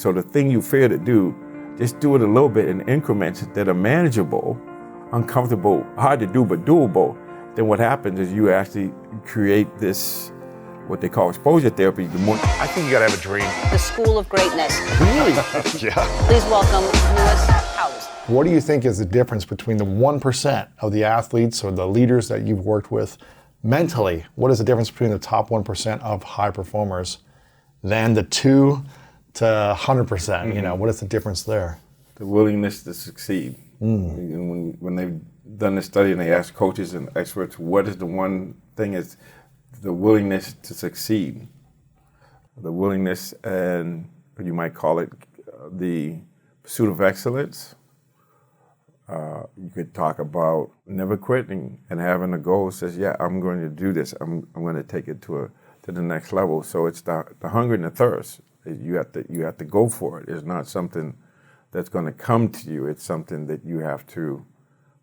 So the thing you fear to do, just do it a little bit in increments that are manageable, uncomfortable, hard to do, but doable. Then what happens is you actually create this, what they call exposure therapy. The more I think you gotta have a dream. The School of Greatness. really, Yeah. Please welcome Lewis Howes. What do you think is the difference between the 1% of the athletes or the leaders that you've worked with mentally? What is the difference between the top 1% of high performers than the 2 to 100%? You know, what is the difference there? the willingness to succeed. When they've done this study and they ask coaches and experts, what is the one thing is the willingness to succeed. The willingness, and you might call it the pursuit of excellence. You could talk about never quitting and having a goal that says, yeah, I'm going to do this. I'm going to take it to the next level. So it's the hunger and the thirst. You have to go for it. It's not something that's going to come to you. It's something that you have to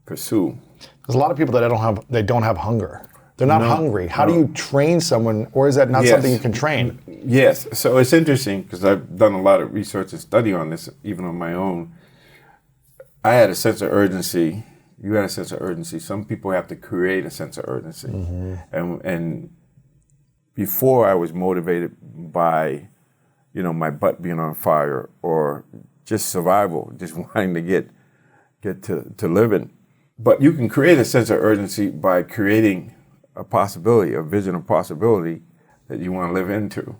pursue. There's a lot of people that they don't have hunger. They're not hungry. How do you train someone, or is that not something you can train? Yes. So it's interesting because I've done a lot of research and study on this, even on my own. I had a sense of urgency. You had a sense of urgency. Some people have to create a sense of urgency. And before I was motivated by, my butt being on fire or just survival, just wanting to get to living. But you can create a sense of urgency by creating a possibility, a vision of possibility that you want to live into,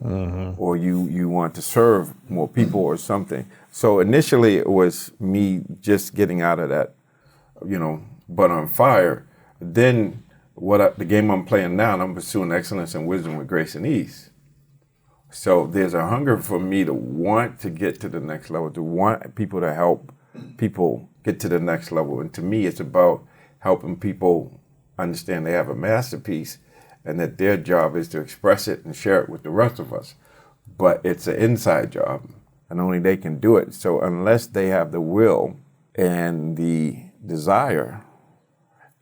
or you want to serve more people or something. So initially it was me just getting out of that, butt on fire. Then the game I'm playing now, and I'm pursuing excellence and wisdom with grace and ease. So there's a hunger for me to want to get to the next level, to want people to help people get to the next level. And to me, it's about helping people understand they have a masterpiece and that their job is to express it and share it with the rest of us. But it's an inside job, and only they can do it. So unless they have the will and the desire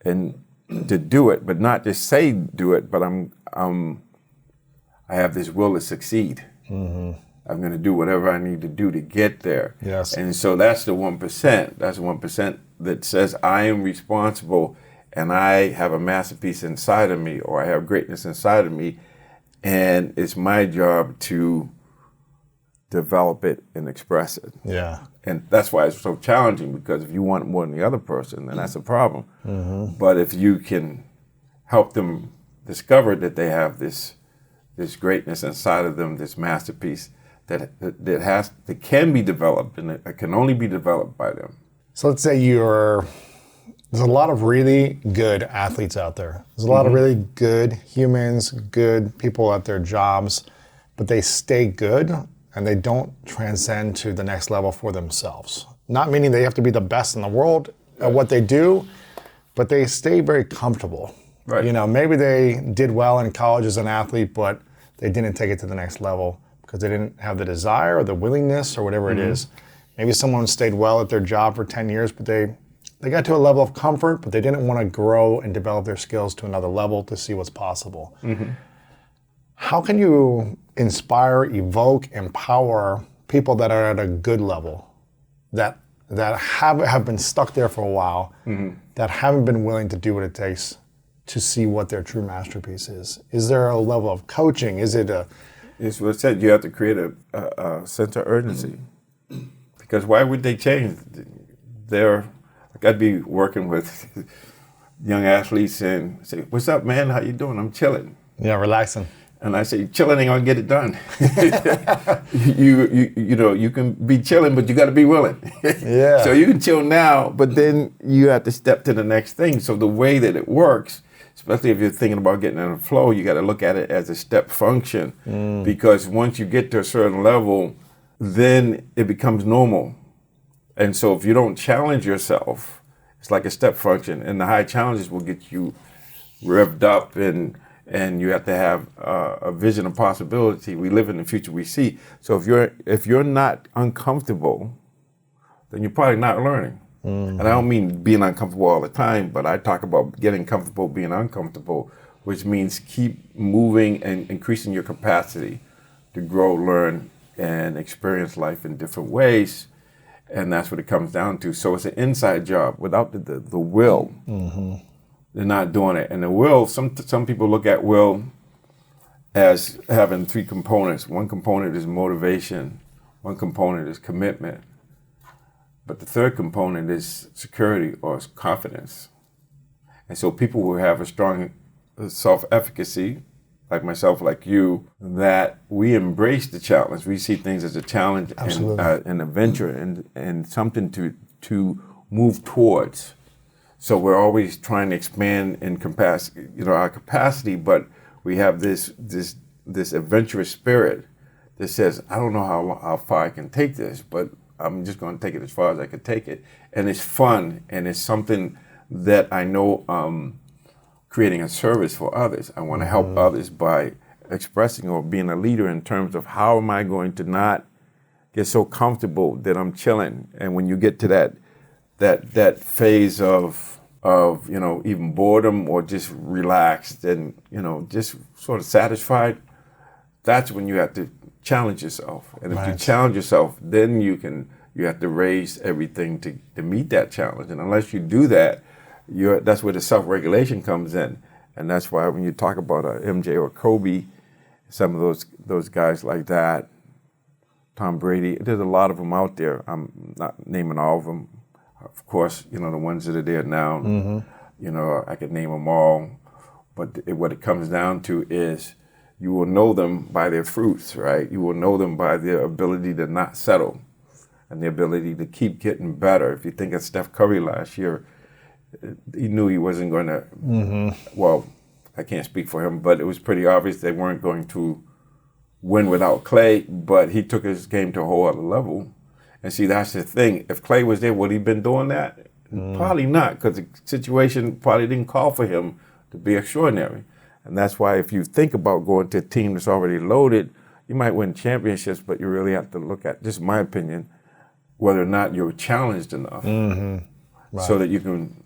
and to do it, but not just say do it, but I have this will to succeed. I'm going to do whatever I need to do to get there. Yes. And so that's the 1%. That's the 1% that says I am responsible and I have a masterpiece inside of me, or I have greatness inside of me, and it's my job to develop it and express it. Yeah. And that's why it's so challenging, because if you want more than the other person, then that's a problem. But if you can help them discover that they have this greatness inside of them, this masterpiece that can be developed, and it can only be developed by them. So let's say there's a lot of really good athletes out there. There's a lot of really good humans, good people at their jobs, but they stay good and they don't transcend to the next level for themselves. Not meaning they have to be the best in the world at what they do, but they stay very comfortable. Right. Maybe they did well in college as an athlete, but they didn't take it to the next level because they didn't have the desire or the willingness or whatever it is. Maybe someone stayed well at their job for 10 years, but they got to a level of comfort, but they didn't want to grow and develop their skills to another level to see what's possible. How can you inspire, evoke, empower people that are at a good level, that have been stuck there for a while, that haven't been willing to do what it takes to see what their true masterpiece is? Is there a level of coaching? Is it It's what I said, you have to create a sense of urgency. Because why would they change? I'd be working with young athletes and say, "What's up, man? How you doing?" "I'm chilling." Yeah, relaxing. And I say, "Chilling ain't gonna get it done." You can be chilling, but you got to be willing. Yeah. So you can chill now, but then you have to step to the next thing. So the way that it works, especially if you're thinking about getting in a flow, you got to look at it as a step function, because once you get to a certain level, then it becomes normal. And so if you don't challenge yourself, it's like a step function, and the high challenges will get you revved up, and you have to have a vision of possibility. We live in the future we see. So if you're not uncomfortable, then you're probably not learning. And I don't mean being uncomfortable all the time, but I talk about getting comfortable being uncomfortable, which means keep moving and increasing your capacity to grow, learn, and experience life in different ways. And that's what it comes down to. So it's an inside job. Without the will, they're not doing it. And the will, some people look at will as having three components. One component is motivation. One component is commitment. But the third component is security or confidence. And so people who have a strong self-efficacy, like myself, like you, that we embrace the challenge. We see things as a challenge and a venture and something to move towards. So we're always trying to expand in capacity, our capacity, but we have this adventurous spirit that says, I don't know how far I can take this, but I'm just going to take it as far as I can take it. And it's fun, and it's something that I know creating a service for others. I want to help others by expressing or being a leader in terms of how am I going to not get so comfortable that I'm chilling. And when you get to that phase of even boredom or just relaxed and just sort of satisfied, that's when you have to challenge yourself. And if you challenge yourself, then you have to raise everything to meet that challenge. And unless you do that, that's where the self-regulation comes in. And that's why when you talk about MJ or Kobe, some of those guys like that, Tom Brady, there's a lot of them out there. I'm not naming all of them. Of course, the ones that are there now, I could name them all. But what it comes down to is you will know them by their fruits, right? You will know them by their ability to not settle and the ability to keep getting better. If you think of Steph Curry last year, he knew he wasn't going to, well, I can't speak for him, but it was pretty obvious they weren't going to win without Clay, but he took his game to a whole other level. And see, that's the thing. If Clay was there, would he been doing that? Probably not, because the situation probably didn't call for him to be extraordinary. And that's why if you think about going to a team that's already loaded, you might win championships, but you really have to look at, just my opinion, whether or not you're challenged enough so that you can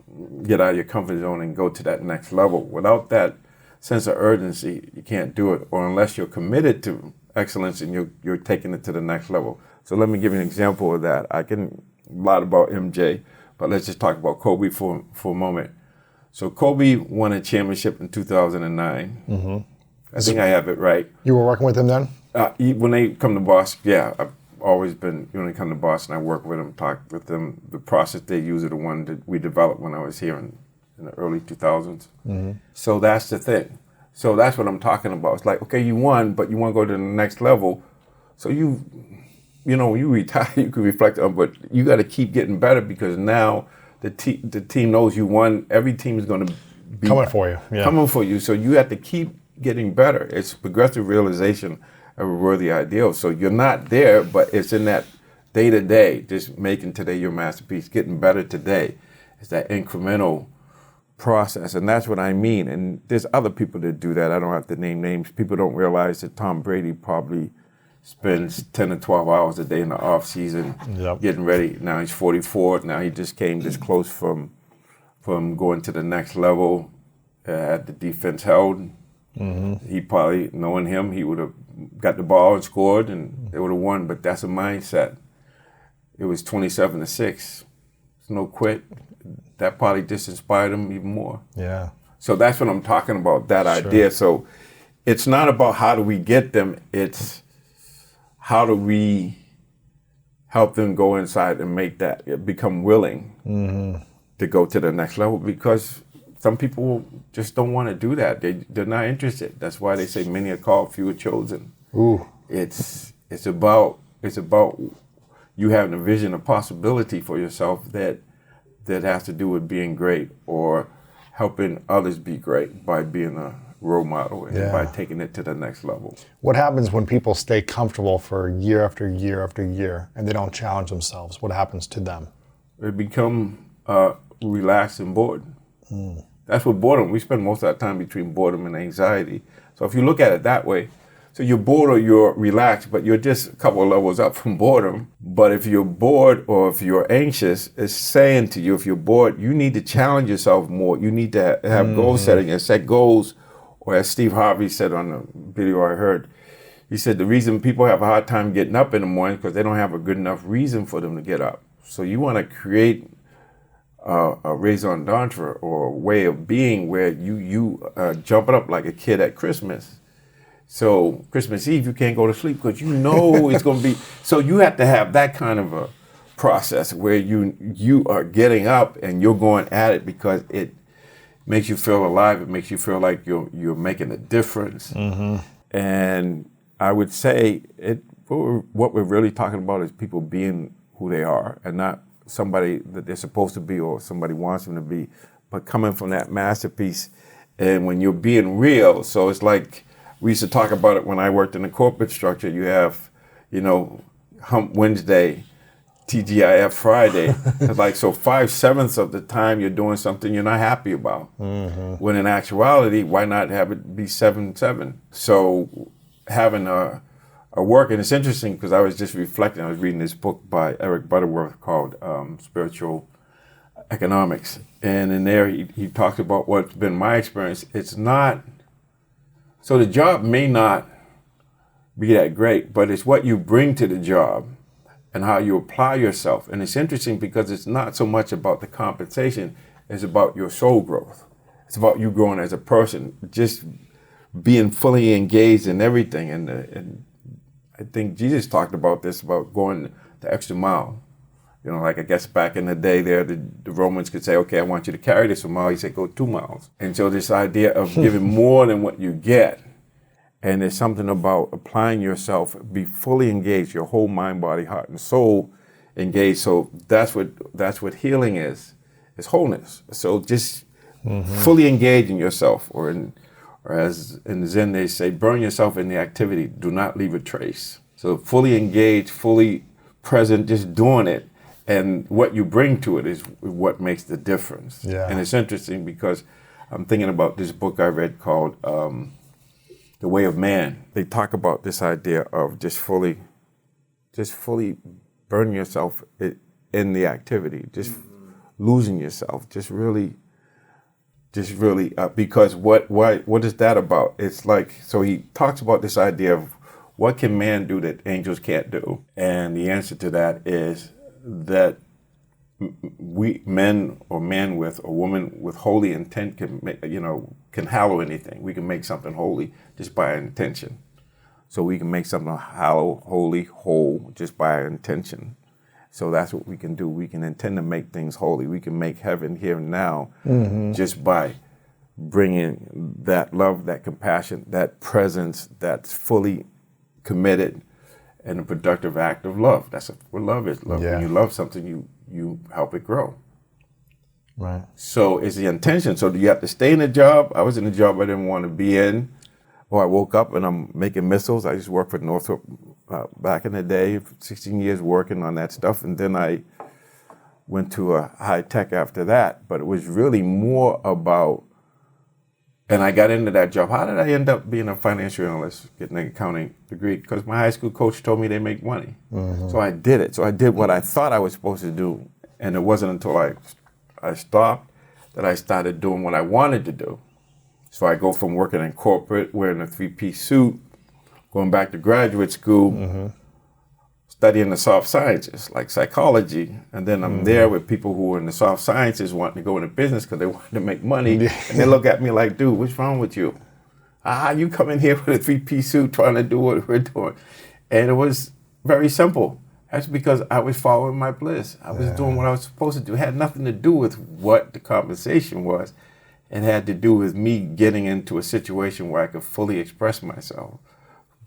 get out of your comfort zone and go to that next level. Without that sense of urgency, you can't do it, or unless you're committed to excellence and you're taking it to the next level. So let me give you an example of that. I can a lot about MJ, but let's just talk about Kobe for a moment. So Kobe won a championship in 2009. I think I have it right. You were working with him then? When they come to Boston, yeah, I've always been, when they come to Boston, I work with them, talk with them. The process they use is the one that we developed when I was here in the early 2000s. So that's the thing. So that's what I'm talking about. It's like, okay, you won, but you want to go to the next level. So when you retire, you can reflect on, but you got to keep getting better because now the team knows you won. Every team is going to be coming for you. Yeah. Coming for you. So you have to keep getting better. It's progressive realization of a worthy ideal. So you're not there, but it's in that day to day, just making today your masterpiece, getting better today. It's that incremental process, and that's what I mean. And there's other people that do that. I don't have to name names. People don't realize that Tom Brady probably spends 10 to 12 hours a day in the off season getting ready. Now he's 44. Now he just came this close from going to the next level. Had the defense held. He probably, knowing him, he would have got the ball and scored, and they would have won. But that's a mindset. It was 27-6. There's no quit. That probably just inspired him even more. Yeah. So that's what I'm talking about, that idea. So it's not about how do we get them, it's how do we help them go inside and make that, become willing to go to the next level, because some people just don't want to do that. They're not interested. That's why they say many are called, few are chosen. Ooh. It's about you having a vision, a possibility for yourself that has to do with being great or helping others be great by being a role model and by taking it to the next level. What happens when people stay comfortable for year after year after year and they don't challenge themselves? What happens to them? They become relaxed and bored. That's what boredom, we spend most of our time between boredom and anxiety. So if you look at it that way, so you're bored or you're relaxed, but you're just a couple of levels up from boredom. But if you're bored or if you're anxious, it's saying to you, if you're bored, you need to challenge yourself more. You need to have goal setting and set goals. Or as Steve Harvey said on the video I heard, he said the reason people have a hard time getting up in the morning is because they don't have a good enough reason for them to get up. So you want to create a raison d'etre or a way of being where you jumping up like a kid at Christmas. So Christmas Eve, you can't go to sleep because you know it's going to be. So you have to have that kind of a process where you are getting up and you're going at it because it makes you feel alive. It makes you feel like you're making a difference. And I would say what we're really talking about is people being who they are and not somebody that they're supposed to be or somebody wants them to be, but coming from that masterpiece. And when you're being real, so it's like we used to talk about it when I worked in the corporate structure. You have, Hump Wednesday, TGIF Friday. Like, so 5/7 of the time you're doing something you're not happy about. When in actuality, why not have it be 7/7? So having a work, and it's interesting because I was just reflecting, I was reading this book by Eric Butterworth called Spiritual Economics. And in there he talks about what's been my experience. It's not, so the job may not be that great, but it's what you bring to the job and how you apply yourself. And it's interesting because it's not so much about the compensation, it's about your soul growth. It's about you growing as a person, just being fully engaged in everything. And I think Jesus talked about this, about going the extra mile. Like I guess back in the day there, the Romans could say, okay, I want you to carry this a mile. He said, go 2 miles. And so this idea of giving more than what you get. And there's something about applying yourself, be fully engaged, your whole mind, body, heart, and soul engaged. So that's what healing is wholeness. So just fully engage in yourself, or as in Zen they say, burn yourself in the activity, do not leave a trace. So fully engaged, fully present, just doing it. And what you bring to it is what makes the difference. Yeah. And it's interesting because I'm thinking about this book I read called The Way of Man. They talk about this idea of just fully burn yourself in the activity, just losing yourself, just really, because what is that about? It's like, so he talks about this idea of what can man do that angels can't do? And the answer to that is that we men or man with or woman with holy intent can hallow anything. We can make something holy just by intention. So we can make something hallow, holy, whole just by our intention. So that's what we can do. We can intend to make things holy. We can make heaven here and now just by bringing that love, that compassion, that presence that's fully committed and a productive act of love. That's what love is. Love. Yeah. When you love something, you help it grow. Right. So it's the intention. So do you have to stay in a job? I was in a job I didn't want to be in. Or I woke up and I'm making missiles. I used to work for Northrop back in the day, 16 years working on that stuff. And then I went to a high tech after that. But it was really more about, and I got into that job. How did I end up being a financial analyst, getting an accounting degree? Because my high school coach told me they make money. So I did it. So I did what I thought I was supposed to do. And it wasn't until I stopped that I started doing what I wanted to do. So I go from working in corporate, wearing a 3-piece suit, going back to graduate school, studying the soft sciences, like psychology. And then I'm there with people who are in the soft sciences wanting to go into business because they want to make money. And they look at me like, dude, what's wrong with you? You come in here with a 3-piece suit trying to do what we're doing. And it was very simple. That's because I was following my bliss. I was doing what I was supposed to do. It had nothing to do with what the compensation was. It had to do with me getting into a situation where I could fully express myself,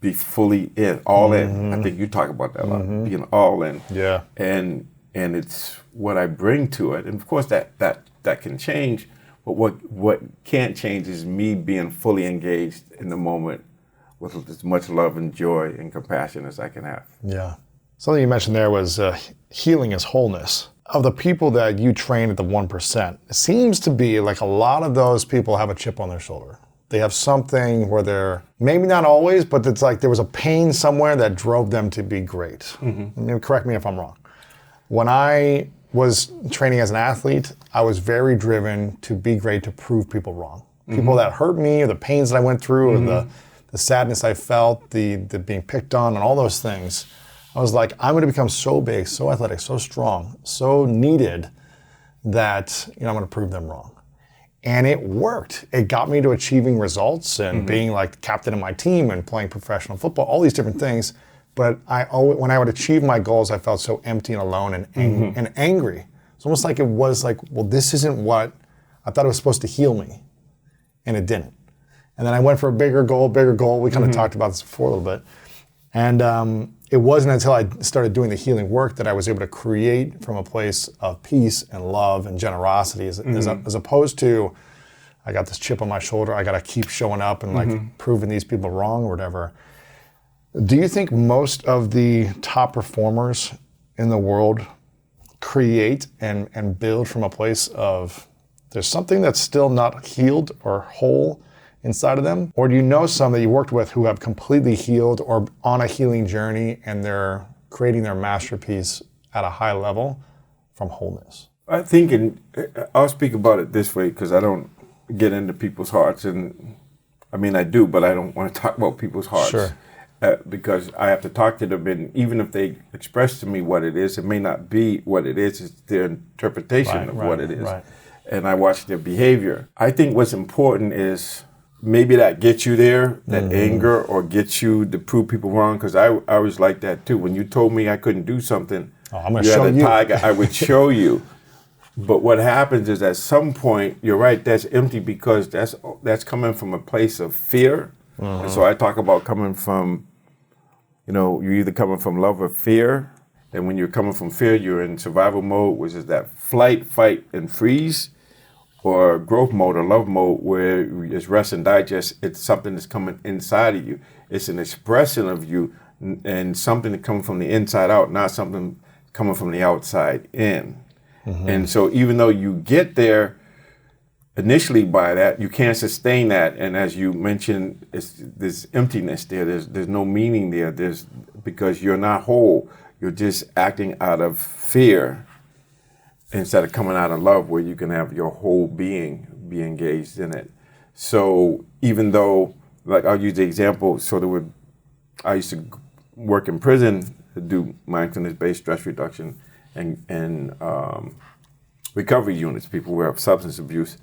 be fully in, all in. I think you talk about that a lot, being all in. Yeah. And it's what I bring to it. And of course that can change, but what can't change is me being fully engaged in the moment with as much love and joy and compassion as I can have. Yeah. Something you mentioned there was healing is wholeness. Of the people that you train at the 1%, it seems to be like a lot of those people have a chip on their shoulder. They have something where they're, maybe not always, but it's like there was a pain somewhere that drove them to be great. And correct me if I'm wrong. When I was training as an athlete, I was very driven to be great, to prove people wrong. People that hurt me, or the pains that I went through, or the sadness I felt, the being picked on, and all those things, I was like, I'm going to become so big, so athletic, so strong, so needed that I'm going to prove them wrong. And it worked. It got me to achieving results and being like the captain of my team and playing professional football, all these different things. But when I would achieve my goals, I felt so empty and alone and angry. It's almost like it was like, well, this isn't what I thought it was supposed to heal me, and it didn't. And then I went for a bigger goal. We kind of talked about this before a little bit. And it wasn't until I started doing the healing work that I was able to create from a place of peace and love and generosity, as opposed to, I got this chip on my shoulder, I got to keep showing up and like proving these people wrong or whatever. Do you think most of the top performers in the world create and build from a place of there's something that's still not healed or whole inside of them? Or do you know some that you worked with who have completely healed or on a healing journey and they're creating their masterpiece at a high level from wholeness? I think, and I'll speak about it this way because I don't get into people's hearts, and I mean I do, but I don't want to talk about people's hearts. Sure. Because I have to talk to them, and even if they express to me what it is, it may not be what it is. It's their interpretation of what it is. Right. And I watch their behavior. I think what's important is maybe that gets you there, that anger, or gets you to prove people wrong, because I was like that too. When you told me I couldn't do something, I'm going to show you. Tiger, I would show you. But what happens is at some point, you're right, that's empty because that's coming from a place of fear. And so I talk about coming from, you're either coming from love or fear. And when you're coming from fear, you're in survival mode, which is that flight, fight, and freeze, or growth mode or love mode, where it's rest and digest. It's something that's coming inside of you. It's an expression of you and something that comes from the inside out, not something coming from the outside in. And so even though you get there initially by that, you can't sustain that. And as you mentioned, there's emptiness there. There's no meaning there. Because you're not whole. You're just acting out of fear instead of coming out of love, where you can have your whole being be engaged in it. So even though, like I'll use the example, I used to work in prison to do mindfulness-based stress reduction and recovery units, people who have substance abuse.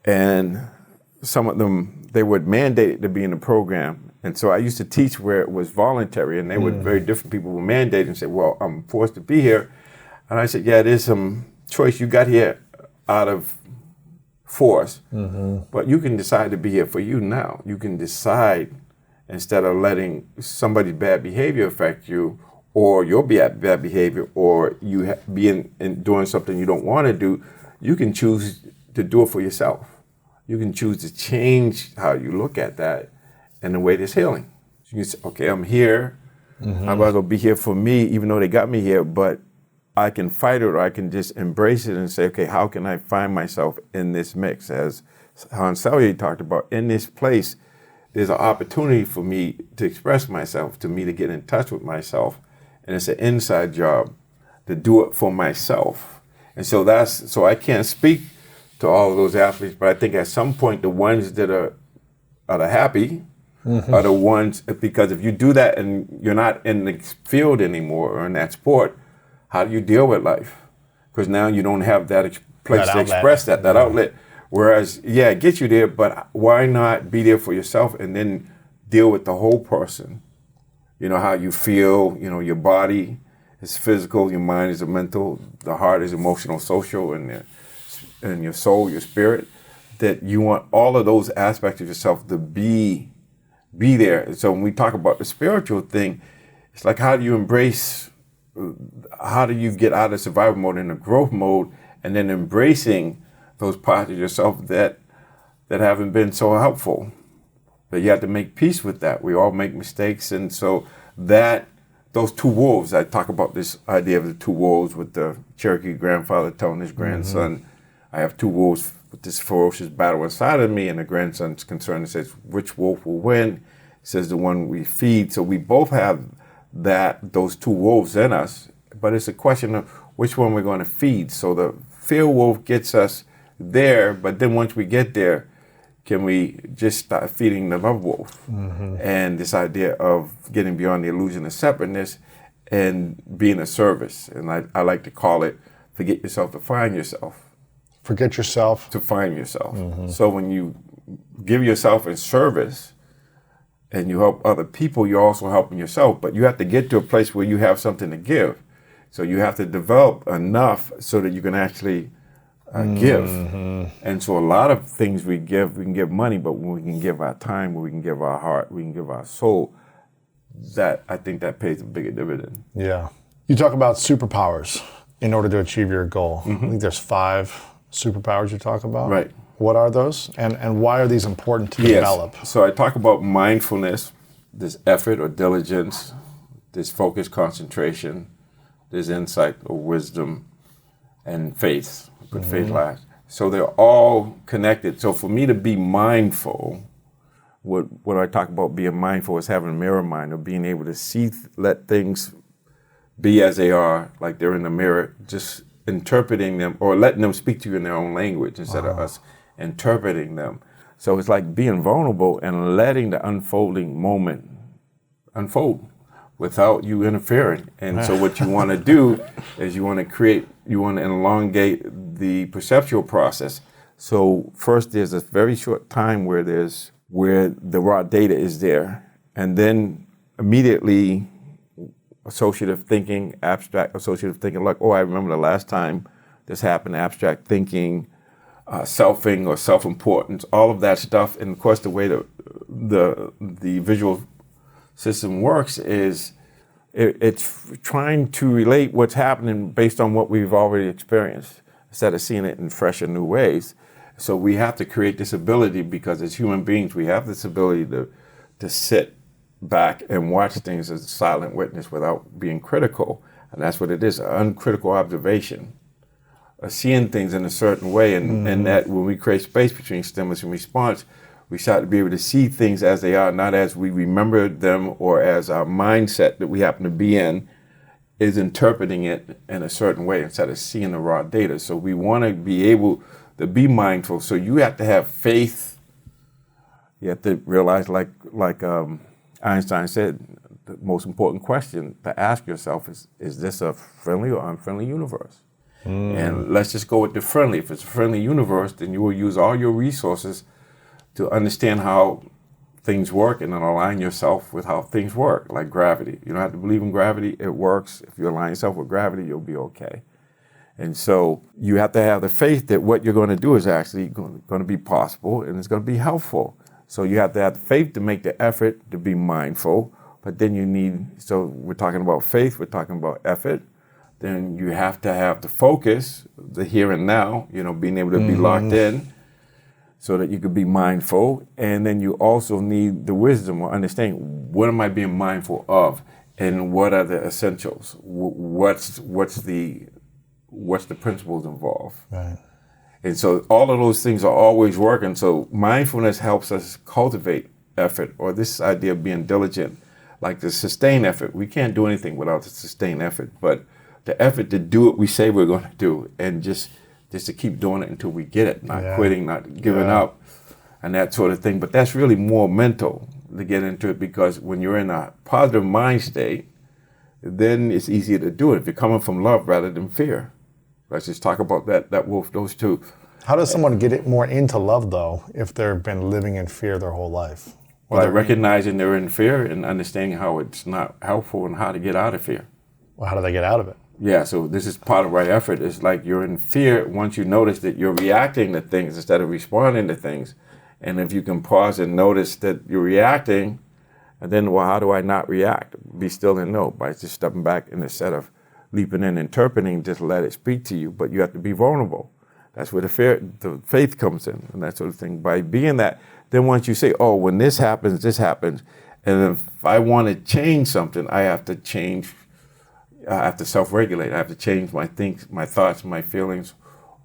And some of them, they would mandate to be in the program. And so I used to teach where it was voluntary, and they were very different people were mandated and said, well, I'm forced to be here. And I said, yeah, there's some choice. You got here out of force, but you can decide to be here for you now. You can decide, instead of letting somebody's bad behavior affect you, or your bad behavior, or you being doing something you don't want to do, you can choose to do it for yourself. You can choose to change how you look at that in a way that's healing. So you can say, okay, I'm here. I might as well be here for me, even though they got me here, but I can fight it, or I can just embrace it and say, okay, how can I find myself in this mix? As Shauillie talked about, in this place, there's an opportunity for me to express myself, to me to get in touch with myself. And it's an inside job to do it for myself. And so I can't speak to all of those athletes, but I think at some point the ones that are happy are the ones, because if you do that and you're not in the field anymore or in that sport, how do you deal with life? Because now you don't have that place to express that outlet. Whereas, yeah, it gets you there, but why not be there for yourself and then deal with the whole person? How you feel, your body is physical, your mind is mental, the heart is emotional, social, and your soul, your spirit, that you want all of those aspects of yourself to be there. And so when we talk about the spiritual thing, it's like, how do you get out of survival mode into growth mode, and then embracing those parts of yourself that haven't been so helpful? But you have to make peace with that. We all make mistakes. And so those two wolves, I talk about this idea of the two wolves, with the Cherokee grandfather telling his grandson, I have two wolves with this ferocious battle inside of me, and the grandson's concerned and says, which wolf will win? He says, the one we feed. So we both have those two wolves in us, but it's a question of which one we're going to feed. So the fear wolf gets us there, but then once we get there, can we just start feeding the love wolf? And this idea of getting beyond the illusion of separateness and being a service. And I like to call it forget yourself to find yourself. Forget yourself. To find yourself. So when you give yourself in service and you help other people, you're also helping yourself. But you have to get to a place where you have something to give. So you have to develop enough so that you can actually give. And so a lot of things we can give money, but when we can give our time, when we can give our heart, we can give our soul, that I think that pays a bigger dividend. Yeah. You talk about superpowers in order to achieve your goal. I think there's 5 superpowers you talk about. Right. What are those? And why are these important to develop? So I talk about mindfulness, this effort or diligence, this focus, concentration, this insight or wisdom, and faith. Put faith last. So they're all connected. So for me to be mindful, what I talk about being mindful is having a mirror mind, or being able to see, let things be as they are, like they're in the mirror, just interpreting them or letting them speak to you in their own language instead of us interpreting them. So it's like being vulnerable and letting the unfolding moment unfold without you interfering. And so what you want to do is you want to elongate the perceptual process. So first there's a very short time where the raw data is there, and then immediately associative thinking, abstract associative thinking, like, oh, I remember the last time this happened, abstract thinking, selfing or self-importance, all of that stuff. And of course, the way the visual system works is it's trying to relate what's happening based on what we've already experienced instead of seeing it in fresh and new ways. So we have to create this ability, because as human beings, we have this ability to sit back and watch things as a silent witness without being critical. And that's what it is, an uncritical observation, seeing things in a certain way. And that when we create space between stimulus and response, we start to be able to see things as they are, not as we remember them or as our mindset that we happen to be in is interpreting it in a certain way instead of seeing the raw data. So we want to be able to be mindful. So you have to have faith. You have to realize, like Einstein said, the most important question to ask yourself is this a friendly or unfriendly universe? And let's just go with the friendly. If it's a friendly universe, then you will use all your resources to understand how things work and then align yourself with how things work, like gravity. You don't have to believe in gravity, it works. If you align yourself with gravity, you'll be okay. And so you have to have the faith that what you're going to do is actually going to be possible and it's going to be helpful. So you have to have the faith to make the effort to be mindful, but then so we're talking about faith, we're talking about effort, then you have to have the focus, the here and now, being able to be locked in so that you could be mindful. And then you also need the wisdom or understanding, what am I being mindful of? And what are the essentials? What's the principles involved? Right. And so all of those things are always working. So mindfulness helps us cultivate effort, or this idea of being diligent, like the sustained effort. We can't do anything without the sustained effort, but the effort to do what we say we're going to do, and just to keep doing it until we get it, not quitting, not giving up, and that sort of thing. But that's really more mental to get into it, because when you're in a positive mind state, then it's easier to do it if you're coming from love rather than fear. Let's just talk about that wolf, those two. How does someone get it more into love, though, if they've been living in fear their whole life? By recognizing they're in fear and understanding how it's not helpful and how to get out of fear. Well, how do they get out of it? Yeah, so this is part of right effort. It's like you're in fear once you notice that you're reacting to things instead of responding to things. And if you can pause and notice that you're reacting, and then, well, how do I not react? Be still and know, by just stepping back, and instead of leaping in, interpreting, just let it speak to you. But you have to be vulnerable. That's where the faith comes in, and that sort of thing. By being that, then once you say, oh, when this happens, and if I want to change something, I have to self-regulate. I have to change my thoughts, my feelings,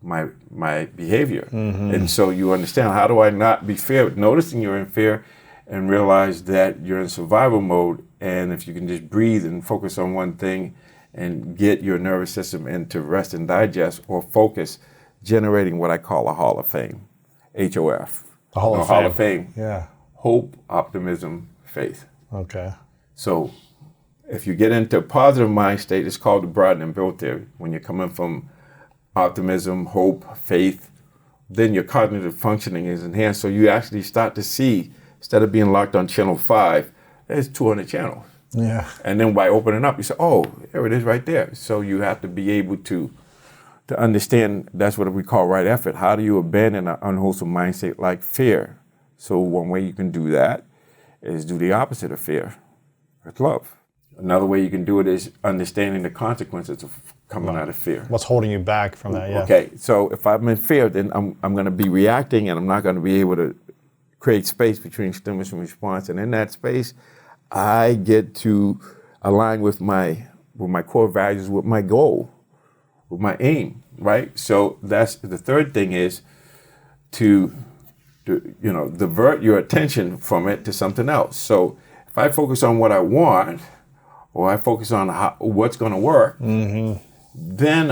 my behavior. And so you understand, how do I not be fear? Noticing you're in fear and realize that you're in survival mode. And if you can just breathe and focus on one thing and get your nervous system into rest and digest, or focus, generating what I call a Hall of Fame, HOF. The Hall of Fame. Hall of Fame. Yeah. Hope, optimism, faith. Okay. So if you get into a positive mind state, it's called the broaden and build theory. When you're coming from optimism, hope, faith, then your cognitive functioning is enhanced. So you actually start to see, instead of being locked on channel 5, there's 200 channels. Yeah. And then by opening up, you say, oh, there it is right there. So you have to be able to understand, that's what we call right effort. How do you abandon an unwholesome mindset like fear? So one way you can do that is do the opposite of fear. It's love. Another way you can do it is understanding the consequences of coming out of fear. What's holding you back from that? Yeah. Okay, so if I'm in fear, then I'm going to be reacting, and I'm not going to be able to create space between stimulus and response. And in that space, I get to align with my core values, with my goal, with my aim, right? So that's the third thing, is to divert your attention from it to something else. So if I focus on what I want, or I focus on what's going to work, then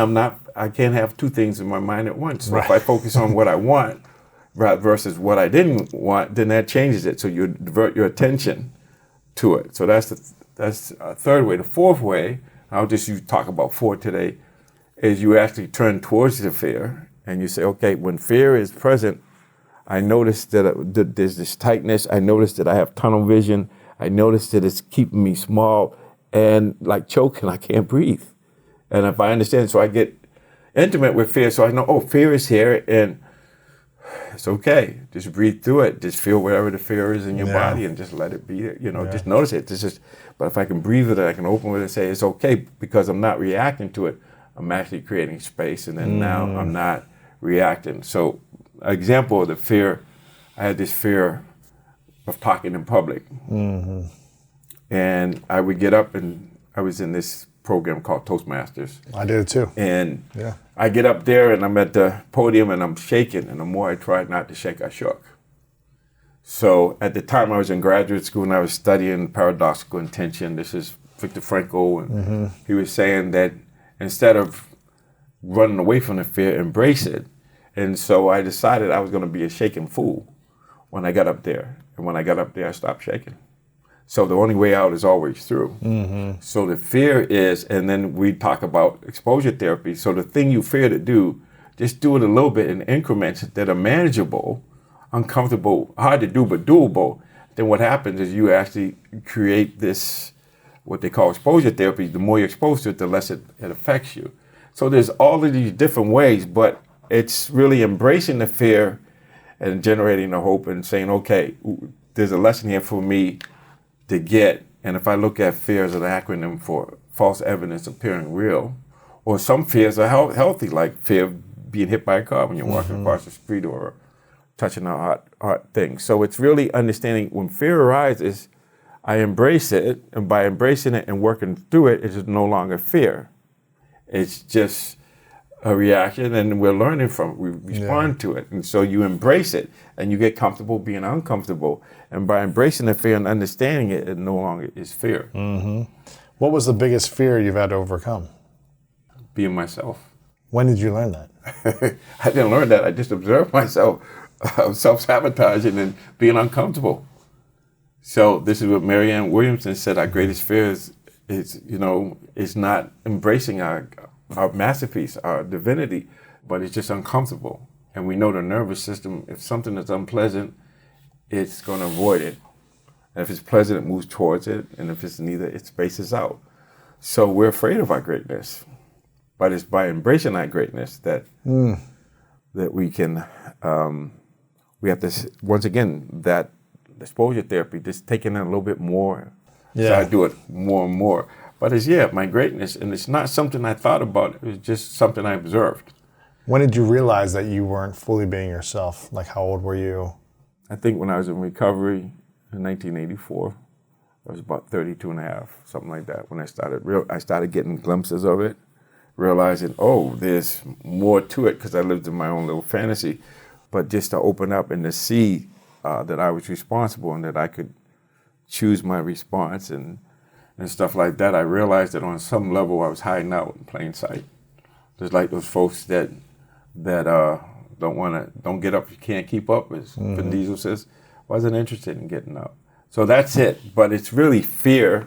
I can't have two things in my mind at once. So if I focus on what I want versus what I didn't want, then that changes it. So you divert your attention to it. So that's a third way. The fourth way, I'll just talk about 4 today, is you actually turn towards the fear and you say, okay, when fear is present, I notice that there's this tightness. I notice that I have tunnel vision. I notice that it's keeping me small and like choking. I can't breathe. And if I understand, so I get intimate with fear. So I know, oh, fear is here and it's okay. Just breathe through it. Just feel whatever the fear is in your body and just let it be there. Just notice it. But if I can breathe with it, I can open with it and say it's okay, because I'm not reacting to it. I'm actually creating space, and then now I'm not reacting. So an example of the fear, I had this fear of talking in public. And I would get up, and I was in this program called Toastmasters. I did it too. And I get up there and I'm at the podium and I'm shaking, and the more I tried not to shake, I shook. So at the time I was in graduate school and I was studying paradoxical intention. This is Viktor Frankl, and he was saying that instead of running away from the fear, embrace it. And so I decided I was going to be a shaking fool when I got up there. And when I got up there, I stopped shaking. So the only way out is always through. So the fear is, and then we talk about exposure therapy. So the thing you fear to do, just do it a little bit in increments that are manageable, uncomfortable, hard to do, but doable. Then what happens is you actually create this, what they call exposure therapy. The more you're exposed to it, the less it affects you. So there's all of these different ways, but it's really embracing the fear and generating the hope and saying, okay, there's a lesson here for me to get. And if I look at fear as an acronym for false evidence appearing real, or some fears are healthy, like fear of being hit by a car when you're walking across the street, or touching a hot thing. So it's really understanding when fear arises, I embrace it, and by embracing it and working through it, it is no longer fear. It's just a reaction, and we're learning from it. We respond to it. And so you embrace it, and you get comfortable being uncomfortable. And by embracing the fear and understanding it, it no longer is fear. What was the biggest fear you've had to overcome? Being myself. When did you learn that? I didn't learn that. I just observed myself self-sabotaging and being uncomfortable. So this is what Marianne Williamson said, our greatest fear is not embracing our masterpiece, our divinity, but it's just uncomfortable. And we know the nervous system, if something is unpleasant, it's going to avoid it. And if it's pleasant, it moves towards it. And if it's neither, it spaces out. So we're afraid of our greatness. But it's by embracing that greatness that we can, we have to, once again, that exposure therapy, just taking it a little bit more. So I do it more and more. But it's, my greatness, and it's not something I thought about. It was just something I observed. When did you realize that you weren't fully being yourself? Like, how old were you? I think when I was in recovery in 1984, I was about 32 and a half, something like that, when I started getting glimpses of it, realizing, oh, there's more to it, because I lived in my own little fantasy. But just to open up and to see that I was responsible and that I could choose my response and stuff like that, I realized that on some level I was hiding out in plain sight. Just like those folks that like don't get up if you can't keep up, as Vin Diesel says. Wasn't interested in getting up. So that's it. But it's really fear.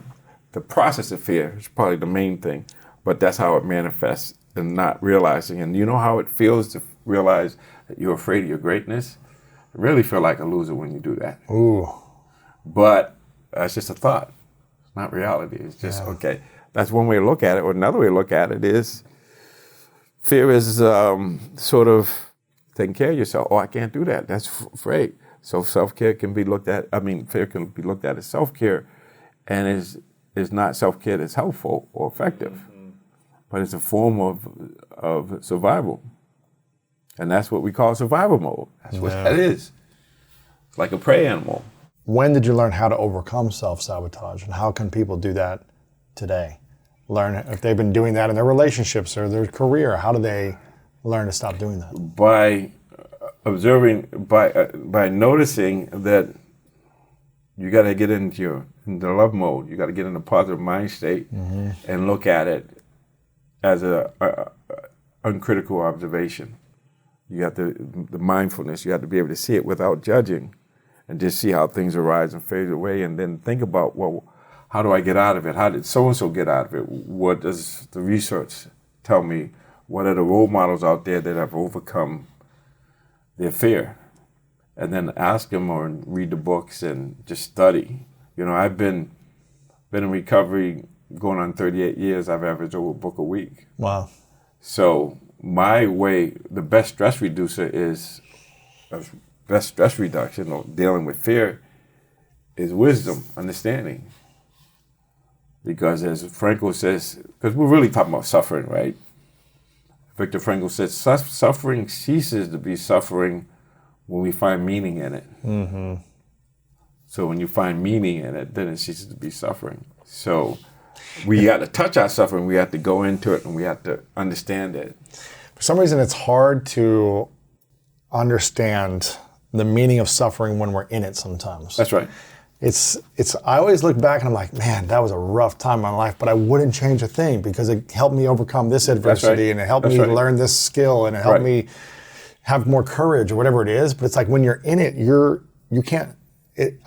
The process of fear is probably the main thing. But that's how it manifests, and not realizing. And you know how it feels to realize that you're afraid of your greatness? You really feel like a loser when you do that. Ooh. But that's just a thought. It's not reality. It's just, okay. That's one way to look at it. Or another way to look at it is fear is sort of taking care of yourself. Oh, I can't do that. That's afraid. So self-care can be looked at, fear can be looked at as self-care, and is not self-care that's helpful or effective, but it's a form of survival. And that's what we call survival mode. That's what that is. It's like a prey animal. When did you learn how to overcome self-sabotage, and how can people do that today? Learn if they've been doing that in their relationships or their career, how do they learn to stop doing that? By observing, by noticing that you got to get into the love mode. You got to get in a positive mind state and look at it as a uncritical observation. You have the mindfulness. You have to be able to see it without judging, and just see how things arise and fade away, and then think about, well, how do I get out of it? How did so-and-so get out of it? What does the research tell me? What are the role models out there that have overcome their fear? And then ask them or read the books and just study. You know, I've been in recovery going on 38 years. I've averaged over a book a week. Wow. So my way, the best stress reducer is, best stress reduction or dealing with fear is wisdom, understanding. Because as Frankl says, because we're really talking about suffering, right? Viktor Frankl says, suffering ceases to be suffering when we find meaning in it. So when you find meaning in it, then it ceases to be suffering. So we have to touch our suffering, we have to go into it, and we have to understand it. For some reason, it's hard to understand the meaning of suffering when we're in it sometimes. That's right. I always look back and I'm like, man, that was a rough time in my life, but I wouldn't change a thing because it helped me overcome this adversity, and it helped me learn this skill, and it helped me have more courage or whatever it is. But it's like when you're in it, you can't,